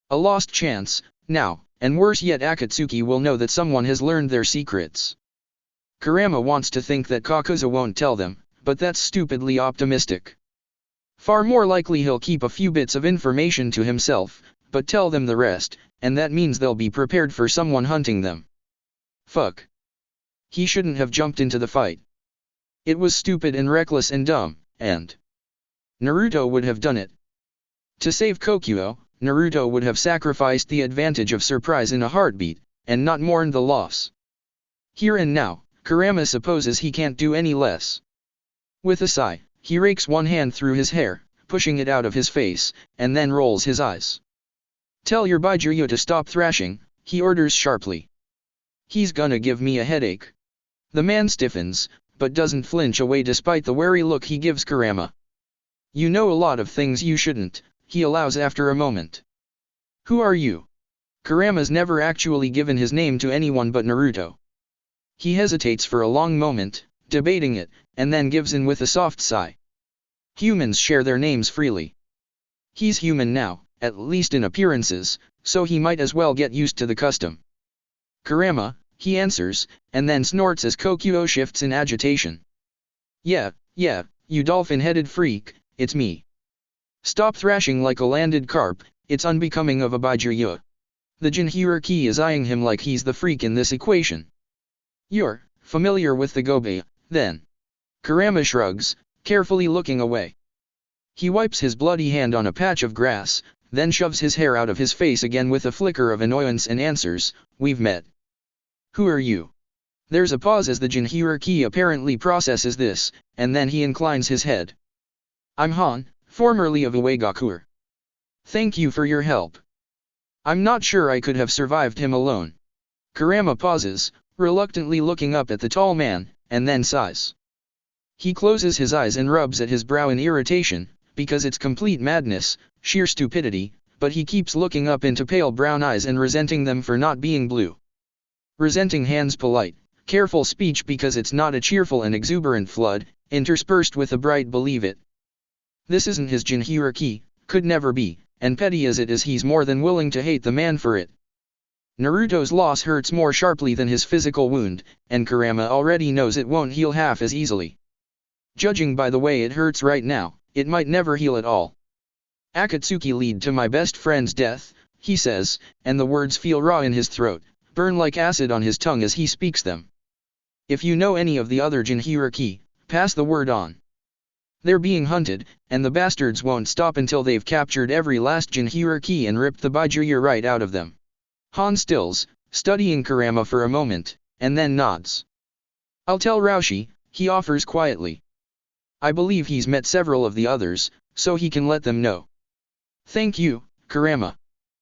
A lost chance, now, and worse yet Akatsuki will know that someone has learned their secrets. Kurama wants to think that Kakuzu won't tell them, but that's stupidly optimistic. Far more likely he'll keep a few bits of information to himself, but tell them the rest, and that means they'll be prepared for someone hunting them. Fuck. He shouldn't have jumped into the fight. It was stupid and reckless and dumb, and Naruto would have done it. To save Kokuo, Naruto would have sacrificed the advantage of surprise in a heartbeat, and not mourned the loss. Here and now, Kurama supposes he can't do any less. With a sigh, he rakes one hand through his hair, pushing it out of his face, and then rolls his eyes. Tell your Baijuyo to stop thrashing, he orders sharply. He's gonna give me a headache. The man stiffens, but doesn't flinch away despite the wary look he gives Kurama. You know a lot of things you shouldn't, he allows after a moment. Who are you? Kurama's never actually given his name to anyone but Naruto. He hesitates for a long moment, debating it, and then gives in with a soft sigh. Humans share their names freely. He's human now, at least in appearances, so he might as well get used to the custom. Kurama, he answers, and then snorts as Kokuo shifts in agitation. Yeah, you dolphin-headed freak, it's me. Stop thrashing like a landed carp, it's unbecoming of a Baijuyo. The Jinhuriki is eyeing him like he's the freak in this equation. You're familiar with the Gobe, then. Kurama shrugs, carefully looking away. He wipes his bloody hand on a patch of grass, then shoves his hair out of his face again with a flicker of annoyance and answers, we've met. Who are you? There's a pause as the Jinhuriki apparently processes this, and then he inclines his head. I'm Han, formerly of Uegakur. Thank you for your help. I'm not sure I could have survived him alone. Kurama pauses, reluctantly looking up at the tall man, and then sighs. He closes his eyes and rubs at his brow in irritation, because it's complete madness, sheer stupidity, but he keeps looking up into pale brown eyes and resenting them for not being blue. Resenting Han's polite, careful speech because it's not a cheerful and exuberant flood, interspersed with a bright believe it. This isn't his Jinhuriki, could never be, and petty as it is he's more than willing to hate the man for it. Naruto's loss hurts more sharply than his physical wound, and Kurama already knows it won't heal half as easily. Judging by the way it hurts right now, it might never heal at all. Akatsuki lead to my best friend's death, he says, and the words feel raw in his throat, burn like acid on his tongue as he speaks them. If you know any of the other Jinhuriki, pass the word on. They're being hunted, and the bastards won't stop until they've captured every last Jinhuriki and ripped the Baijuyo right out of them. Han stills, studying Kurama for a moment, and then nods. I'll tell Raushi, he offers quietly. I believe he's met several of the others, so he can let them know. Thank you, Kurama.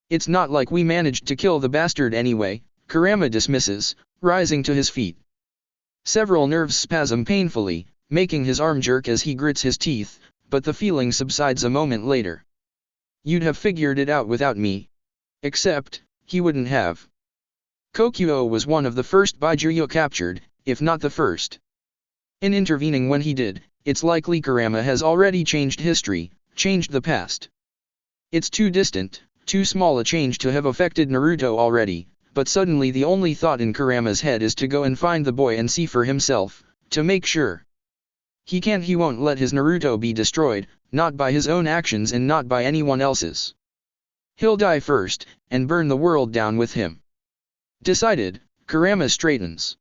It's not like we managed to kill the bastard anyway, Kurama dismisses, rising to his feet. Several nerves spasm painfully, making his arm jerk as he grits his teeth, but the feeling subsides a moment later. You'd have figured it out without me. Except, he wouldn't have. Kokuo was one of the first Baijuyo captured, if not the first. In intervening when he did, it's likely Kurama has already changed history, changed the past. It's too distant, too small a change to have affected Naruto already, but suddenly the only thought in Kurama's head is to go and find the boy and see for himself, to make sure. He won't let his Naruto be destroyed, not by his own actions and not by anyone else's. He'll die first, and burn the world down with him. Decided, Kurama straightens.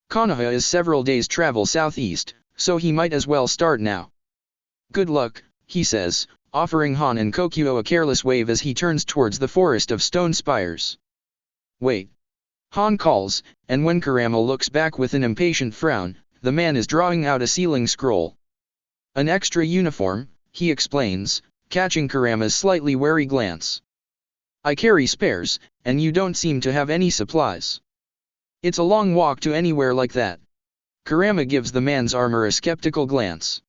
Konoha is several days' travel southeast, so he might as well start now. Good luck, he says, offering Han and Kokuo a careless wave as he turns towards the forest of stone spires. Wait. Han calls, and when Kurama looks back with an impatient frown, the man is drawing out a sealing scroll. An extra uniform, he explains, catching Kurama's slightly wary glance. I carry spares, and you don't seem to have any supplies. It's a long walk to anywhere like that. Kurama gives the man's armor a skeptical glance.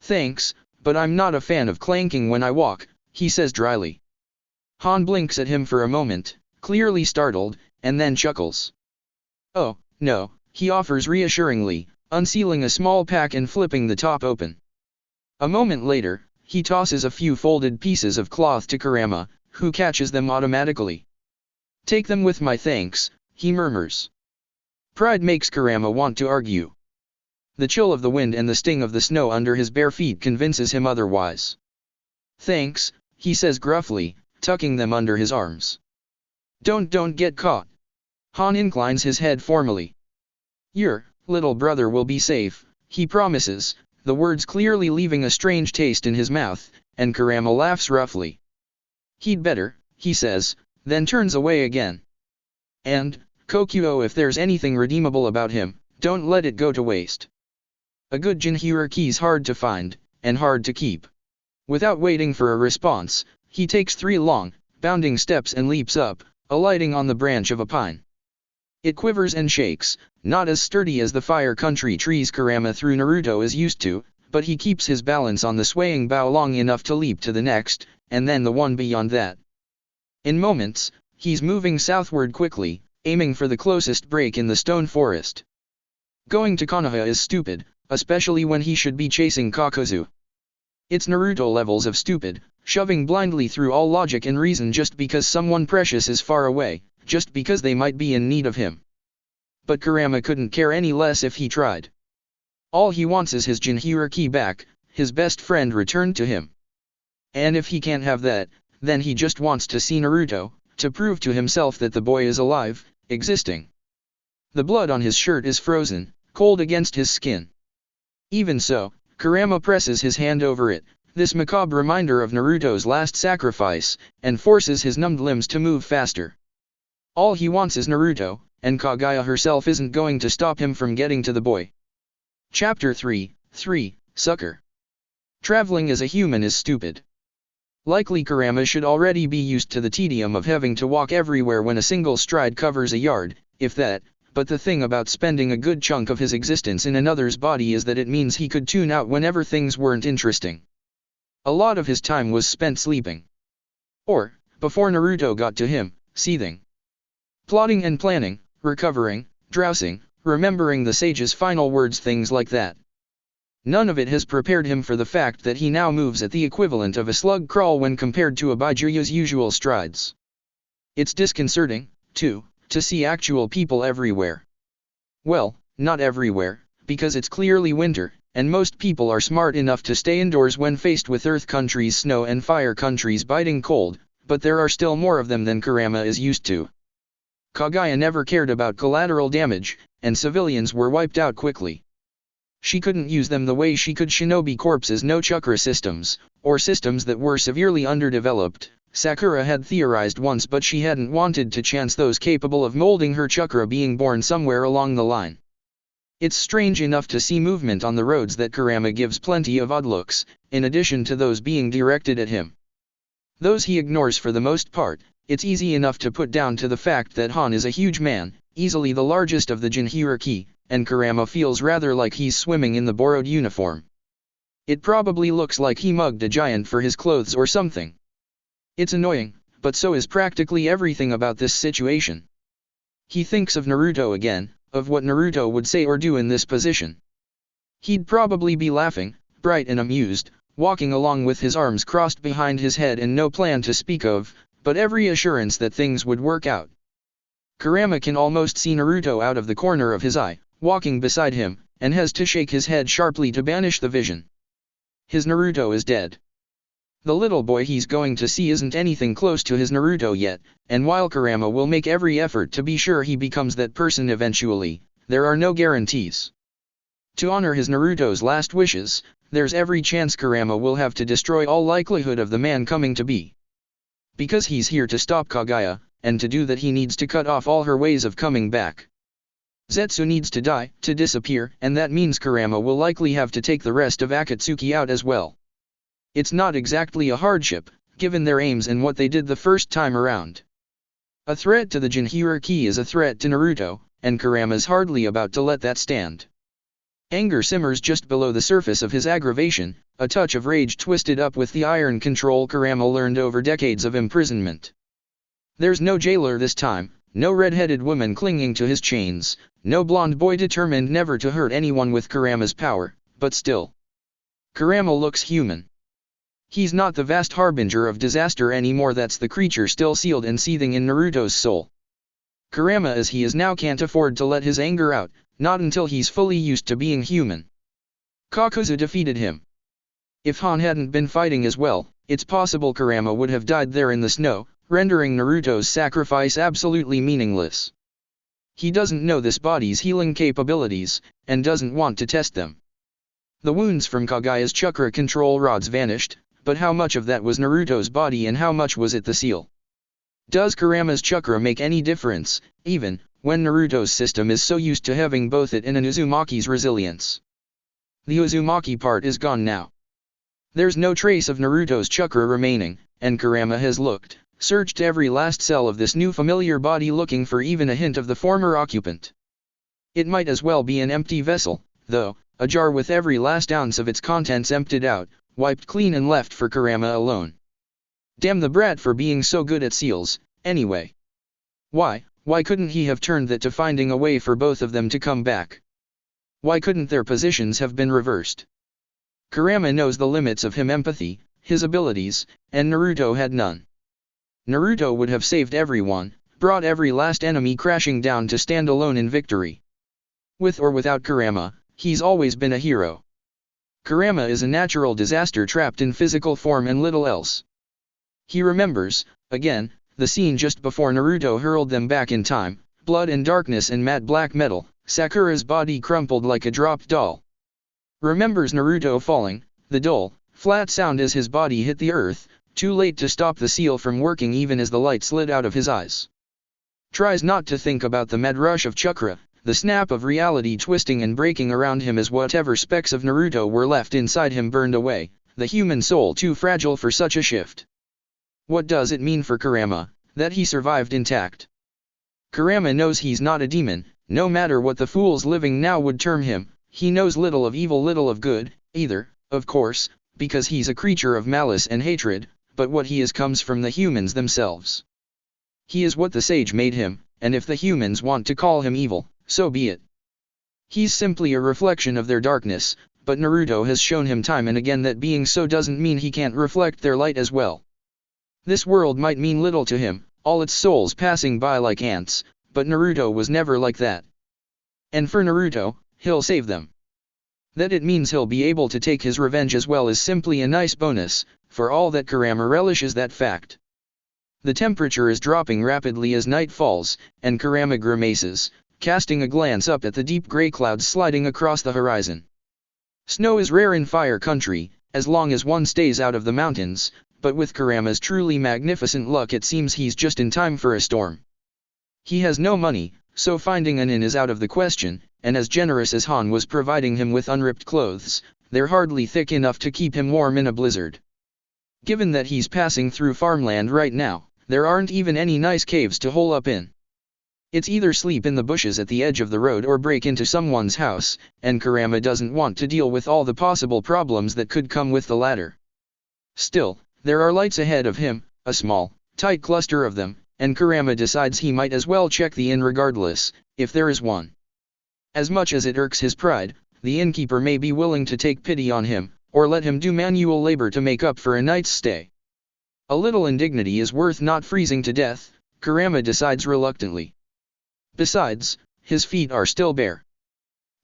Thanks, but I'm not a fan of clanking when I walk, he says dryly. Han blinks at him for a moment, clearly startled, and then chuckles. Oh, no, he offers reassuringly, unsealing a small pack and flipping the top open. A moment later, he tosses a few folded pieces of cloth to Kurama, who catches them automatically. "Take them with my thanks," he murmurs. Pride makes Kurama want to argue. The chill of the wind and the sting of the snow under his bare feet convinces him otherwise. "Thanks," he says gruffly, tucking them under his arms. Don't get caught." Han inclines his head formally. "Your little brother will be safe," he promises, the words clearly leaving a strange taste in his mouth, and Kurama laughs roughly. "He'd better," he says, then turns away again. "And, Kokuo, if there's anything redeemable about him, don't let it go to waste." A good jinhiraki's hard to find, and hard to keep. Without waiting for a response, he takes 3 long, bounding steps and leaps up, alighting on the branch of a pine. It quivers and shakes, not as sturdy as the fire country trees Kurama through Naruto is used to, but he keeps his balance on the swaying bough long enough to leap to the next, and then the one beyond that. In moments, he's moving southward quickly, aiming for the closest break in the stone forest. Going to Konoha is stupid, especially when he should be chasing Kakuzu. It's Naruto levels of stupid, shoving blindly through all logic and reason just because someone precious is far away, just because they might be in need of him. But Kurama couldn't care any less if he tried. All he wants is his jinhiraki back, his best friend returned to him. And if he can't have that, then he just wants to see Naruto, to prove to himself that the boy is alive, existing. The blood on his shirt is frozen, cold against his skin. Even so, Kurama presses his hand over it, this macabre reminder of Naruto's last sacrifice, and forces his numbed limbs to move faster. All he wants is Naruto, and Kaguya herself isn't going to stop him from getting to the boy. Chapter 3, Sucker. Traveling as a human is stupid. Likely Kurama should already be used to the tedium of having to walk everywhere when a single stride covers a yard, if that, but the thing about spending a good chunk of his existence in another's body is that it means he could tune out whenever things weren't interesting. A lot of his time was spent sleeping. Or, before Naruto got to him, seething. Plotting and planning, recovering, drowsing, remembering the sage's final words, things like that. None of it has prepared him for the fact that he now moves at the equivalent of a slug crawl when compared to a Baijuya's usual strides. It's disconcerting, too, to see actual people everywhere. Well, not everywhere, because it's clearly winter, and most people are smart enough to stay indoors when faced with Earth Country's snow and Fire Country's biting cold, but there are still more of them than Kurama is used to. Kaguya never cared about collateral damage, and civilians were wiped out quickly. She couldn't use them the way she could shinobi corpses, no chakra systems, or systems that were severely underdeveloped, Sakura had theorized once, but she hadn't wanted to chance those capable of molding her chakra being born somewhere along the line. It's strange enough to see movement on the roads that Kurama gives plenty of odd looks, in addition to those being directed at him. Those he ignores for the most part. It's easy enough to put down to the fact that Han is a huge man, easily the largest of the jinhiraki, and Kurama feels rather like he's swimming in the borrowed uniform. It probably looks like he mugged a giant for his clothes or something. It's annoying, but so is practically everything about this situation. He thinks of Naruto again, of what Naruto would say or do in this position. He'd probably be laughing, bright and amused, walking along with his arms crossed behind his head and no plan to speak of, but every assurance that things would work out. Kurama can almost see Naruto out of the corner of his eye, walking beside him, and has to shake his head sharply to banish the vision. His Naruto is dead. The little boy he's going to see isn't anything close to his Naruto yet, and while Kurama will make every effort to be sure he becomes that person eventually, there are no guarantees. To honor his Naruto's last wishes, there's every chance Kurama will have to destroy all likelihood of the man coming to be. Because he's here to stop Kaguya, and to do that he needs to cut off all her ways of coming back. Zetsu needs to die, to disappear, and that means Kurama will likely have to take the rest of Akatsuki out as well. It's not exactly a hardship, given their aims and what they did the first time around. A threat to the jinhiraki is a threat to Naruto, and Kurama's hardly about to let that stand. Anger simmers just below the surface of his aggravation, a touch of rage twisted up with the iron control Kurama learned over decades of imprisonment. There's no jailer this time, no red-headed woman clinging to his chains, no blonde boy determined never to hurt anyone with Kurama's power, but still. Kurama looks human. He's not the vast harbinger of disaster anymore. That's the creature still sealed and seething in Naruto's soul. Kurama as he is now can't afford to let his anger out, not until he's fully used to being human. Kakuzu defeated him. If Han hadn't been fighting as well, it's possible Kurama would have died there in the snow, rendering Naruto's sacrifice absolutely meaningless. He doesn't know this body's healing capabilities, and doesn't want to test them. The wounds from Kagaya's chakra control rods vanished, but how much of that was Naruto's body and how much was it the seal? Does Kurama's chakra make any difference, even when Naruto's system is so used to having both it and an Uzumaki's resilience? The Uzumaki part is gone now. There's no trace of Naruto's chakra remaining, and Kurama has searched every last cell of this new familiar body looking for even a hint of the former occupant. It might as well be an empty vessel, though, a jar with every last ounce of its contents emptied out, wiped clean and left for Kurama alone. Damn the brat for being so good at seals, anyway. Why couldn't he have turned that to finding a way for both of them to come back? Why couldn't their positions have been reversed? Kurama knows the limits of empathy, his abilities, and Naruto had none. Naruto would have saved everyone, brought every last enemy crashing down to stand alone in victory. With or without Kurama, he's always been a hero. Kurama is a natural disaster trapped in physical form and little else. He remembers, again, the scene just before Naruto hurled them back in time, blood and darkness and matte black metal, Sakura's body crumpled like a dropped doll. Remembers Naruto falling, the dull, flat sound as his body hit the earth, too late to stop the seal from working even as the light slid out of his eyes. Tries not to think about the mad rush of chakra, the snap of reality twisting and breaking around him as whatever specks of Naruto were left inside him burned away, the human soul too fragile for such a shift. What does it mean for Kurama, that he survived intact? Kurama knows he's not a demon, no matter what the fools living now would term him. He knows little of evil, little of good, either, of course, because he's a creature of malice and hatred, but what he is comes from the humans themselves. He is what the sage made him, and if the humans want to call him evil, so be it. He's simply a reflection of their darkness, but Naruto has shown him time and again that being so doesn't mean he can't reflect their light as well. This world might mean little to him, all its souls passing by like ants, but Naruto was never like that. And for Naruto, he'll save them. That it means he'll be able to take his revenge as well is simply a nice bonus, for all that Kurama relishes that fact. The temperature is dropping rapidly as night falls, and Kurama grimaces, casting a glance up at the deep gray clouds sliding across the horizon. Snow is rare in Fire Country, as long as one stays out of the mountains, but with Kurama's truly magnificent luck it seems he's just in time for a storm. He has no money, so finding an inn is out of the question, and as generous as Han was providing him with unripped clothes, they're hardly thick enough to keep him warm in a blizzard. Given that he's passing through farmland right now, there aren't even any nice caves to hole up in. It's either sleep in the bushes at the edge of the road or break into someone's house, and Kurama doesn't want to deal with all the possible problems that could come with the latter. Still, there are lights ahead of him, a small, tight cluster of them, and Kurama decides he might as well check the inn regardless, if there is one. As much as it irks his pride, the innkeeper may be willing to take pity on him, or let him do manual labor to make up for a night's stay. A little indignity is worth not freezing to death, Kurama decides reluctantly. Besides, his feet are still bare.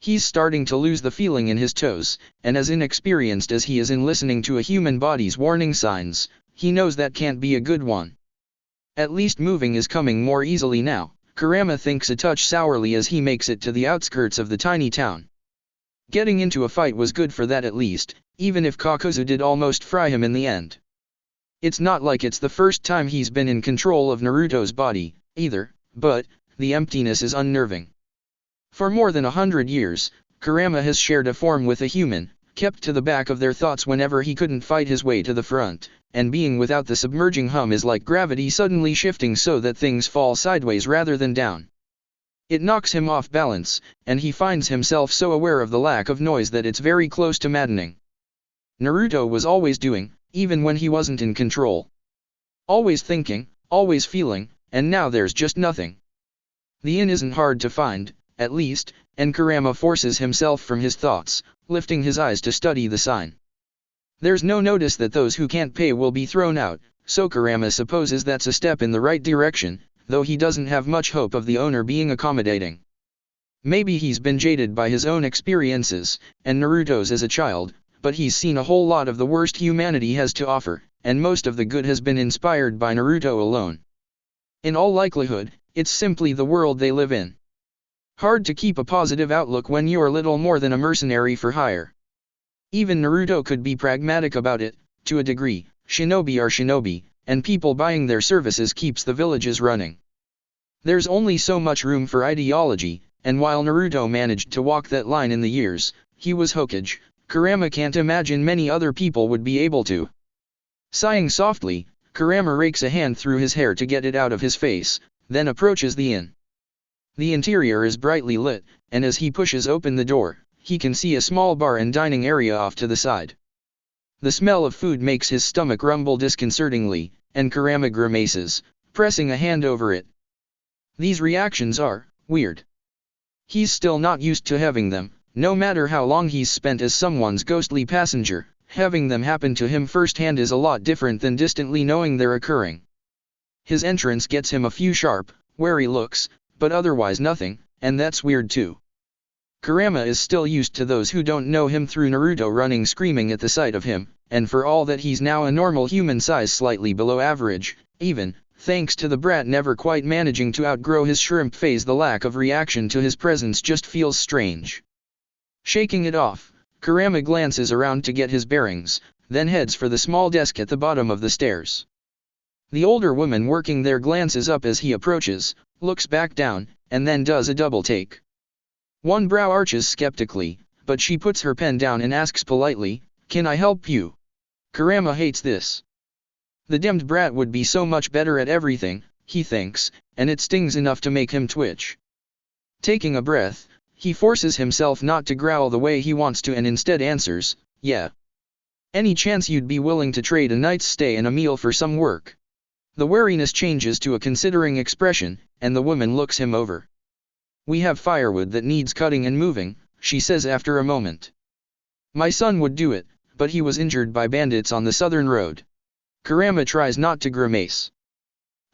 He's starting to lose the feeling in his toes, and as inexperienced as he is in listening to a human body's warning signs, he knows that can't be a good one. At least moving is coming more easily now, Kurama thinks a touch sourly as he makes it to the outskirts of the tiny town. Getting into a fight was good for that at least, even if Kakuzu did almost fry him in the end. It's not like it's the first time he's been in control of Naruto's body, either, but the emptiness is unnerving. For more than 100 years, Kurama has shared a form with a human, kept to the back of their thoughts whenever he couldn't fight his way to the front, and being without the submerging hum is like gravity suddenly shifting so that things fall sideways rather than down. It knocks him off balance, and he finds himself so aware of the lack of noise that it's very close to maddening. Naruto was always doing, even when he wasn't in control. Always thinking, always feeling, and now there's just nothing. The inn isn't hard to find, at least, and Kurama forces himself from his thoughts, lifting his eyes to study the sign. There's no notice that those who can't pay will be thrown out, so Kurama supposes that's a step in the right direction, though he doesn't have much hope of the owner being accommodating. Maybe he's been jaded by his own experiences, and Naruto's as a child, but he's seen a whole lot of the worst humanity has to offer, and most of the good has been inspired by Naruto alone. In all likelihood, it's simply the world they live in. Hard to keep a positive outlook when you're little more than a mercenary for hire. Even Naruto could be pragmatic about it, to a degree. Shinobi are shinobi, and people buying their services keeps the villages running. There's only so much room for ideology, and while Naruto managed to walk that line in the years he was Hokage, Kurama can't imagine many other people would be able to. Sighing softly, Kurama rakes a hand through his hair to get it out of his face, then approaches the inn. The interior is brightly lit, and as he pushes open the door, he can see a small bar and dining area off to the side. The smell of food makes his stomach rumble disconcertingly, and Kurama grimaces, pressing a hand over it. These reactions are weird. He's still not used to having them, no matter how long he's spent as someone's ghostly passenger. Having them happen to him firsthand is a lot different than distantly knowing they're occurring. His entrance gets him a few sharp, wary looks, but otherwise nothing, and that's weird too. Kurama is still used to those who don't know him through Naruto running screaming at the sight of him, and for all that he's now a normal human size slightly below average, even, thanks to the brat never quite managing to outgrow his shrimp phase, the lack of reaction to his presence just feels strange. Shaking it off, Kurama glances around to get his bearings, then heads for the small desk at the bottom of the stairs. The older woman working there glances up as he approaches, looks back down, and then does a double take. One brow arches skeptically, but she puts her pen down and asks politely, "Can I help you?" Kurama hates this. The damned brat would be so much better at everything, he thinks, and it stings enough to make him twitch. Taking a breath, he forces himself not to growl the way he wants to and instead answers, "Yeah. Any chance you'd be willing to trade a night's stay and a meal for some work?" The wariness changes to a considering expression, and the woman looks him over. "We have firewood that needs cutting and moving," she says after a moment. "My son would do it, but he was injured by bandits on the southern road." Kurama tries not to grimace.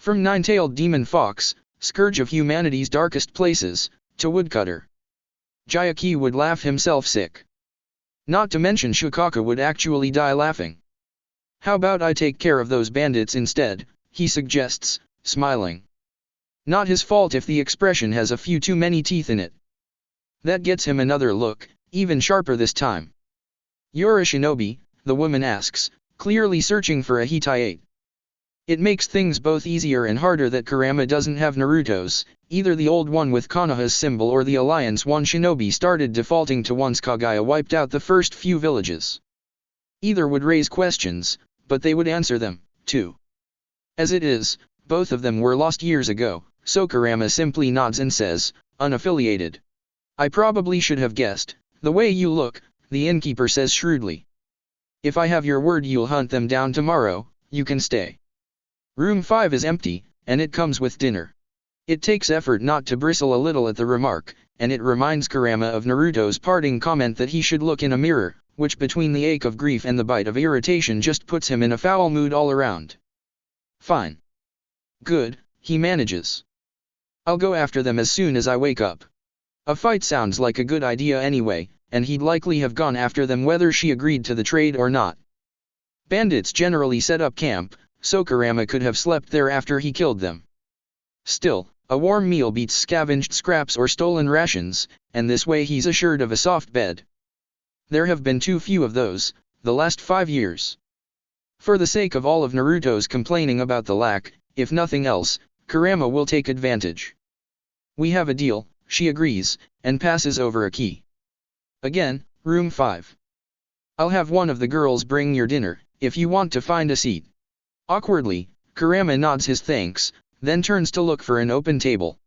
From nine-tailed demon fox, scourge of humanity's darkest places, to woodcutter. Jayaki would laugh himself sick. Not to mention Shikaka would actually die laughing. "How about I take care of those bandits instead," he suggests, smiling. Not his fault if the expression has a few too many teeth in it. That gets him another look, even sharper this time. "You're a shinobi?" the woman asks, clearly searching for a Hittite. It makes things both easier and harder that Kurama doesn't have Naruto's, either the old one with Konoha's symbol or the Alliance one shinobi started defaulting to once Kaguya wiped out the first few villages. Either would raise questions, but they would answer them, too. As it is, both of them were lost years ago, so Kurama simply nods and says, "Unaffiliated." "I probably should have guessed, the way you look," the innkeeper says shrewdly. "If I have your word you'll hunt them down tomorrow, you can stay. Room 5 is empty, and it comes with dinner." It takes effort not to bristle a little at the remark, and it reminds Kurama of Naruto's parting comment that he should look in a mirror, which between the ache of grief and the bite of irritation just puts him in a foul mood all around. "Fine. Good," he manages. "I'll go after them as soon as I wake up." A fight sounds like a good idea anyway, and he'd likely have gone after them whether she agreed to the trade or not. Bandits generally set up camp, so Kurama could have slept there after he killed them. Still, a warm meal beats scavenged scraps or stolen rations, and this way he's assured of a soft bed. There have been too few of those, the last 5 years. For the sake of all of Naruto's complaining about the lack, if nothing else, Kurama will take advantage. "We have a deal," she agrees, and passes over a key. Again, room 5. "I'll have one of the girls bring your dinner, if you want to find a seat." Awkwardly, Kurama nods his thanks, then turns to look for an open table.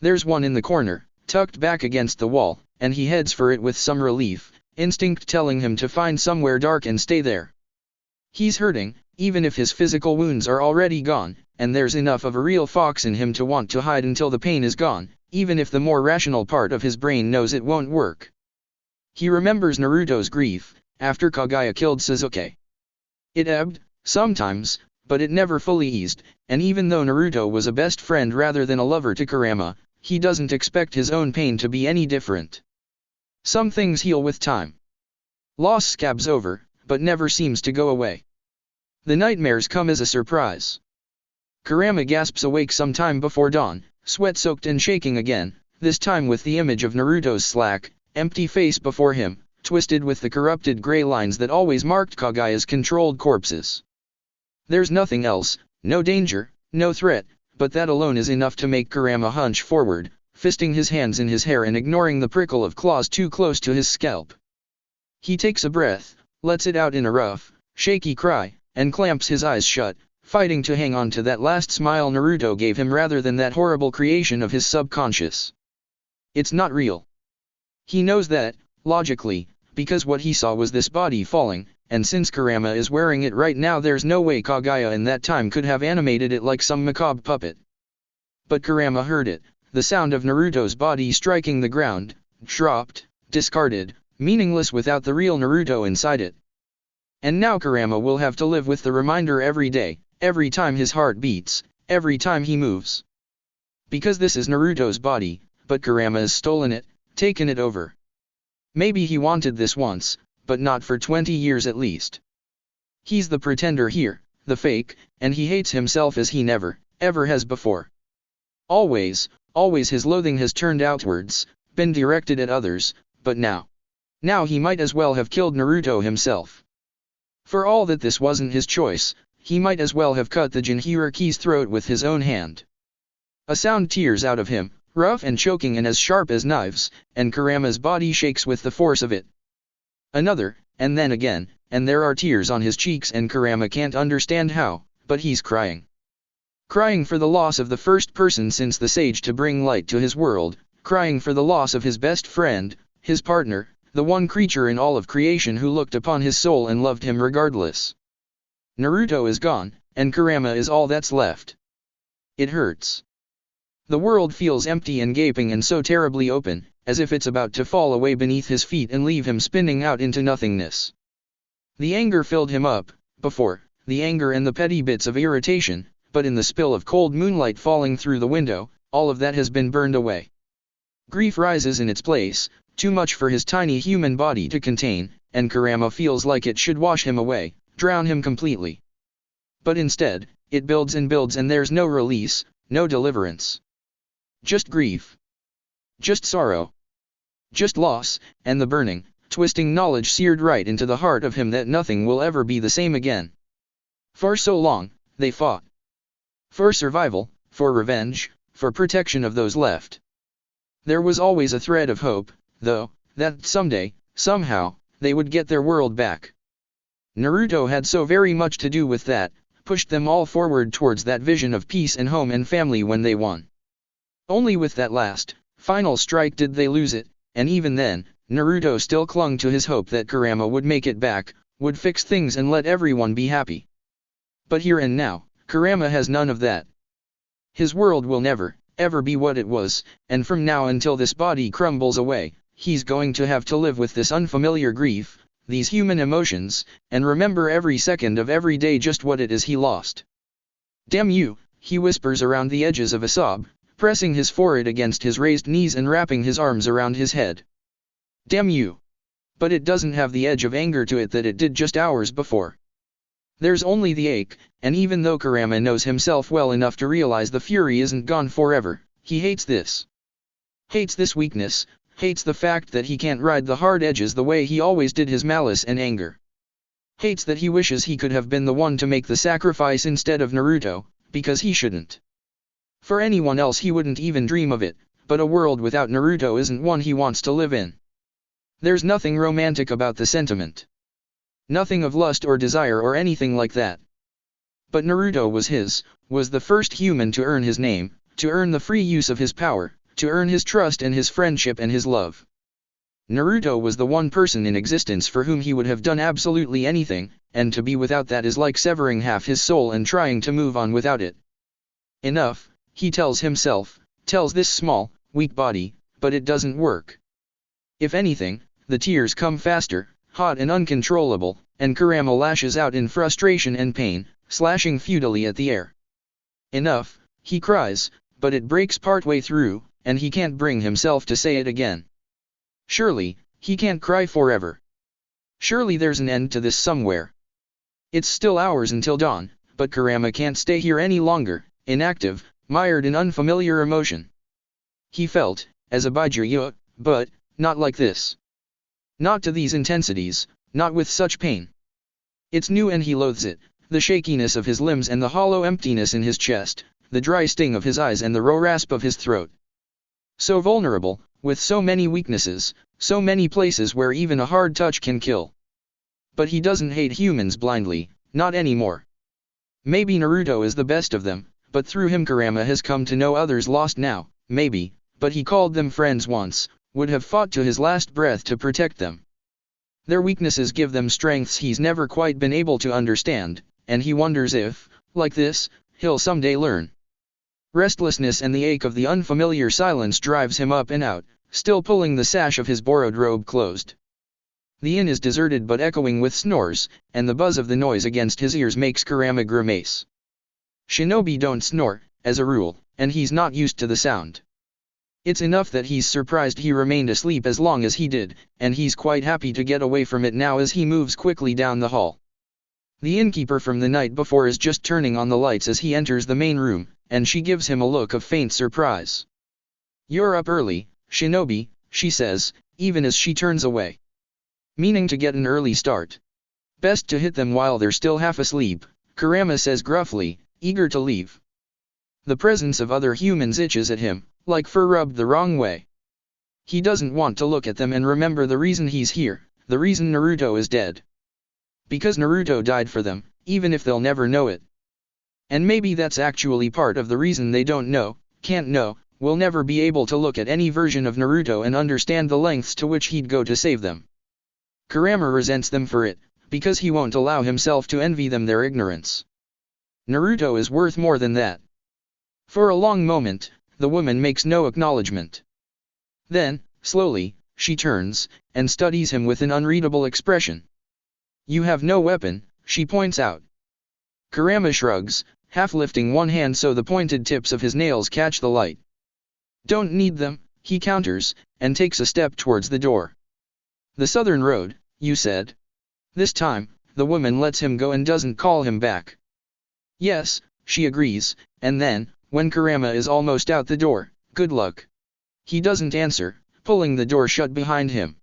There's one in the corner, tucked back against the wall, and he heads for it with some relief, instinct telling him to find somewhere dark and stay there. He's hurting, even if his physical wounds are already gone, and there's enough of a real fox in him to want to hide until the pain is gone, even if the more rational part of his brain knows it won't work. He remembers Naruto's grief, after Kaguya killed Sasuke. It ebbed, sometimes, but it never fully eased, and even though Naruto was a best friend rather than a lover to Kurama, he doesn't expect his own pain to be any different. Some things heal with time. Loss scabs over, but never seems to go away. The nightmares come as a surprise. Kurama gasps awake some time before dawn, sweat-soaked and shaking again, this time with the image of Naruto's slack, empty face before him, twisted with the corrupted gray lines that always marked Kaguya's controlled corpses. There's nothing else, no danger, no threat, but that alone is enough to make Kurama hunch forward, fisting his hands in his hair and ignoring the prickle of claws too close to his scalp. He takes a breath, lets it out in a rough, shaky cry, and clamps his eyes shut, fighting to hang on to that last smile Naruto gave him rather than that horrible creation of his subconscious. It's not real. He knows that, logically, because what he saw was this body falling, and since Kurama is wearing it right now there's no way Kaguya in that time could have animated it like some macabre puppet. But Kurama heard it, the sound of Naruto's body striking the ground, dropped, discarded, meaningless without the real Naruto inside it. And now Kurama will have to live with the reminder every day, every time his heart beats, every time he moves. Because this is Naruto's body, but Kurama has stolen it, taken it over. Maybe he wanted this once, but not for 20 years at least. He's the pretender here, the fake, and he hates himself as he never, ever has before. Always his loathing has turned outwards, been directed at others, but now he might as well have killed Naruto himself. For all that this wasn't his choice, he might as well have cut the Jinchuriki's throat with his own hand. A sound tears out of him, rough and choking and as sharp as knives, and Kurama's body shakes with the force of it. Another, and then again, and there are tears on his cheeks and Kurama can't understand how, but he's crying. Crying for the loss of the first person since the sage to bring light to his world, crying for the loss of his best friend, his partner, the one creature in all of creation who looked upon his soul and loved him regardless. Naruto is gone, and Kurama is all that's left. It hurts. The world feels empty and gaping and so terribly open, as if it's about to fall away beneath his feet and leave him spinning out into nothingness. The anger filled him up, before, the anger and the petty bits of irritation, but in the spill of cold moonlight falling through the window, all of that has been burned away. Grief rises in its place, too much for his tiny human body to contain, and Kurama feels like it should wash him away, drown him completely. But instead, it builds and builds and there's no release, no deliverance. Just grief. Just sorrow. Just loss, and the burning, twisting knowledge seared right into the heart of him that nothing will ever be the same again. For so long, they fought. For survival, for revenge, for protection of those left. There was always a thread of hope, though, that someday, somehow, they would get their world back. Naruto had so very much to do with that, pushed them all forward towards that vision of peace and home and family when they won. Only with that last, final strike did they lose it, and even then, Naruto still clung to his hope that Kurama would make it back, would fix things and let everyone be happy. But here and now, Kurama has none of that. His world will never, ever be what it was, and from now until this body crumbles away, he's going to have to live with this unfamiliar grief, these human emotions, and remember every second of every day just what it is he lost. Damn you, he whispers around the edges of a sob, pressing his forehead against his raised knees and wrapping his arms around his head. Damn you. But it doesn't have the edge of anger to it that it did just hours before. There's only the ache, and even though Kurama knows himself well enough to realize the fury isn't gone forever, he hates this. Hates this weakness, hates the fact that he can't ride the hard edges the way he always did his malice and anger. Hates that he wishes he could have been the one to make the sacrifice instead of Naruto, because he shouldn't. For anyone else he wouldn't even dream of it, but a world without Naruto isn't one he wants to live in. There's nothing romantic about the sentiment. Nothing of lust or desire or anything like that. But Naruto was the first human to earn his name, to earn the free use of his power, to earn his trust and his friendship and his love. Naruto was the one person in existence for whom he would have done absolutely anything, and to be without that is like severing half his soul and trying to move on without it. Enough, he tells himself, tells this small, weak body, but it doesn't work. If anything, the tears come faster, hot and uncontrollable, and Kurama lashes out in frustration and pain, slashing futilely at the air. Enough, he cries, but it breaks partway through, and he can't bring himself to say it again. Surely, he can't cry forever. Surely there's an end to this somewhere. It's still hours until dawn, but Kurama can't stay here any longer, inactive, mired in unfamiliar emotion. He felt, as a Baijuya, but, not like this. Not to these intensities, not with such pain. It's new and he loathes it, the shakiness of his limbs and the hollow emptiness in his chest, the dry sting of his eyes and the raw rasp of his throat. So vulnerable, with so many weaknesses, so many places where even a hard touch can kill. But he doesn't hate humans blindly, not anymore. Maybe Naruto is the best of them, but through him Kurama has come to know others lost now, maybe, but he called them friends once, would have fought to his last breath to protect them. Their weaknesses give them strengths he's never quite been able to understand, and he wonders if, like this, he'll someday learn. Restlessness and the ache of the unfamiliar silence drives him up and out, still pulling the sash of his borrowed robe closed. The inn is deserted but echoing with snores, and the buzz of the noise against his ears makes Kurama grimace. Shinobi don't snore, as a rule, and he's not used to the sound. It's enough that he's surprised he remained asleep as long as he did, and he's quite happy to get away from it now as he moves quickly down the hall. The innkeeper from the night before is just turning on the lights as he enters the main room, and she gives him a look of faint surprise. "You're up early, Shinobi," she says, even as she turns away. Meaning to get an early start. "Best to hit them while they're still half asleep," Kurama says gruffly, eager to leave. The presence of other humans itches at him, like fur rubbed the wrong way. He doesn't want to look at them and remember the reason he's here, the reason Naruto is dead. Because Naruto died for them, even if they'll never know it. And maybe that's actually part of the reason they don't know, can't know, will never be able to look at any version of Naruto and understand the lengths to which he'd go to save them. Kurama resents them for it, because he won't allow himself to envy them their ignorance. Naruto is worth more than that. For a long moment, the woman makes no acknowledgement. Then, slowly, she turns, and studies him with an unreadable expression. "You have no weapon," she points out. Kurama shrugs, half lifting one hand so the pointed tips of his nails catch the light. "Don't need them," he counters, and takes a step towards the door. "The southern road, you said?" This time, the woman lets him go and doesn't call him back. "Yes," she agrees, and then, when Kurama is almost out the door, "Good luck." He doesn't answer, pulling the door shut behind him.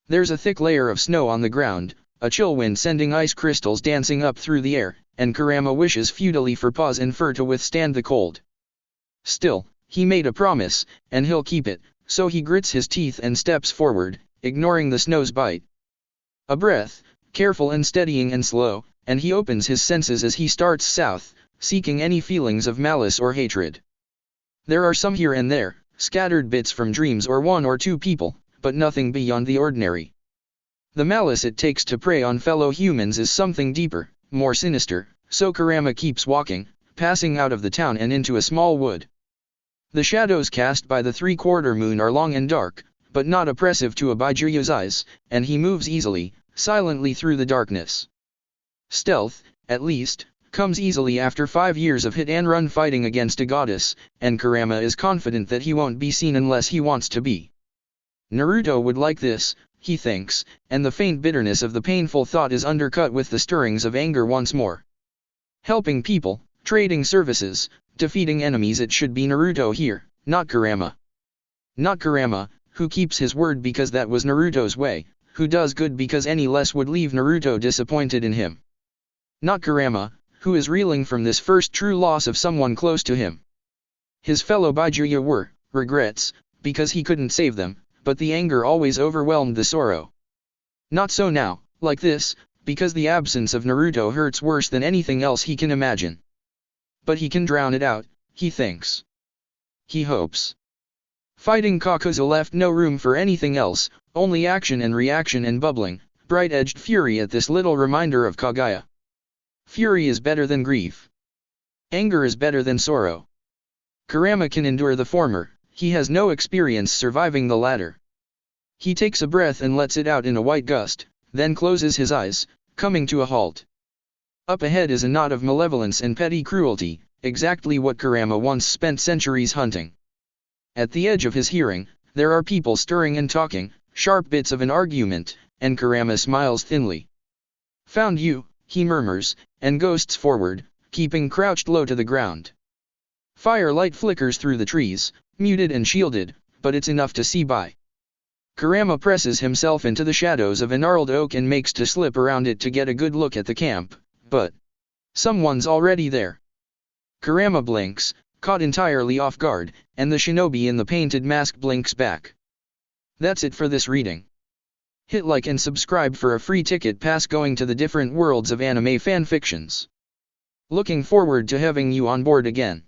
There's a thick layer of snow on the ground, a chill wind sending ice crystals dancing up through the air, and Kurama wishes futilely for paws and fur to withstand the cold. Still, he made a promise, and he'll keep it, so he grits his teeth and steps forward, ignoring the snow's bite. A breath, careful and steadying and slow, and he opens his senses as he starts south, seeking any feelings of malice or hatred. There are some here and there, scattered bits from dreams or one or two people, but nothing beyond the ordinary. The malice it takes to prey on fellow humans is something deeper, more sinister, so Kurama keeps walking, passing out of the town and into a small wood. The shadows cast by the three-quarter moon are long and dark, but not oppressive to a Baijuya's eyes, and he moves easily, silently through the darkness. Stealth, at least, comes easily after 5 years of hit-and-run fighting against a goddess, and Kurama is confident that he won't be seen unless he wants to be. Naruto would like this, he thinks, and the faint bitterness of the painful thought is undercut with the stirrings of anger once more. Helping people, trading services, defeating enemies, it should be Naruto here, not Kurama. Not Kurama, who keeps his word because that was Naruto's way, who does good because any less would leave Naruto disappointed in him. Not Kurama, who is reeling from this first true loss of someone close to him. His fellow Baijuya were, regrets, because he couldn't save them, but the anger always overwhelmed the sorrow. Not so now, like this, because the absence of Naruto hurts worse than anything else he can imagine. But he can drown it out, he thinks. He hopes. Fighting Kakuzu left no room for anything else, only action and reaction and bubbling, bright-edged fury at this little reminder of Kaguya. Fury is better than grief. Anger is better than sorrow. Kurama can endure the former, he has no experience surviving the latter. He takes a breath and lets it out in a white gust, then closes his eyes, coming to a halt. Up ahead is a knot of malevolence and petty cruelty, exactly what Kurama once spent centuries hunting. At the edge of his hearing, there are people stirring and talking, sharp bits of an argument, and Kurama smiles thinly. "Found you," he murmurs, and ghosts forward, keeping crouched low to the ground. Firelight flickers through the trees, muted and shielded, but it's enough to see by. Kurama presses himself into the shadows of a gnarled oak and makes to slip around it to get a good look at the camp, but someone's already there. Kurama blinks, caught entirely off guard, and the shinobi in the painted mask blinks back. That's it for this reading. Hit like and subscribe for a free ticket pass going to the different worlds of anime fanfictions. Looking forward to having you on board again.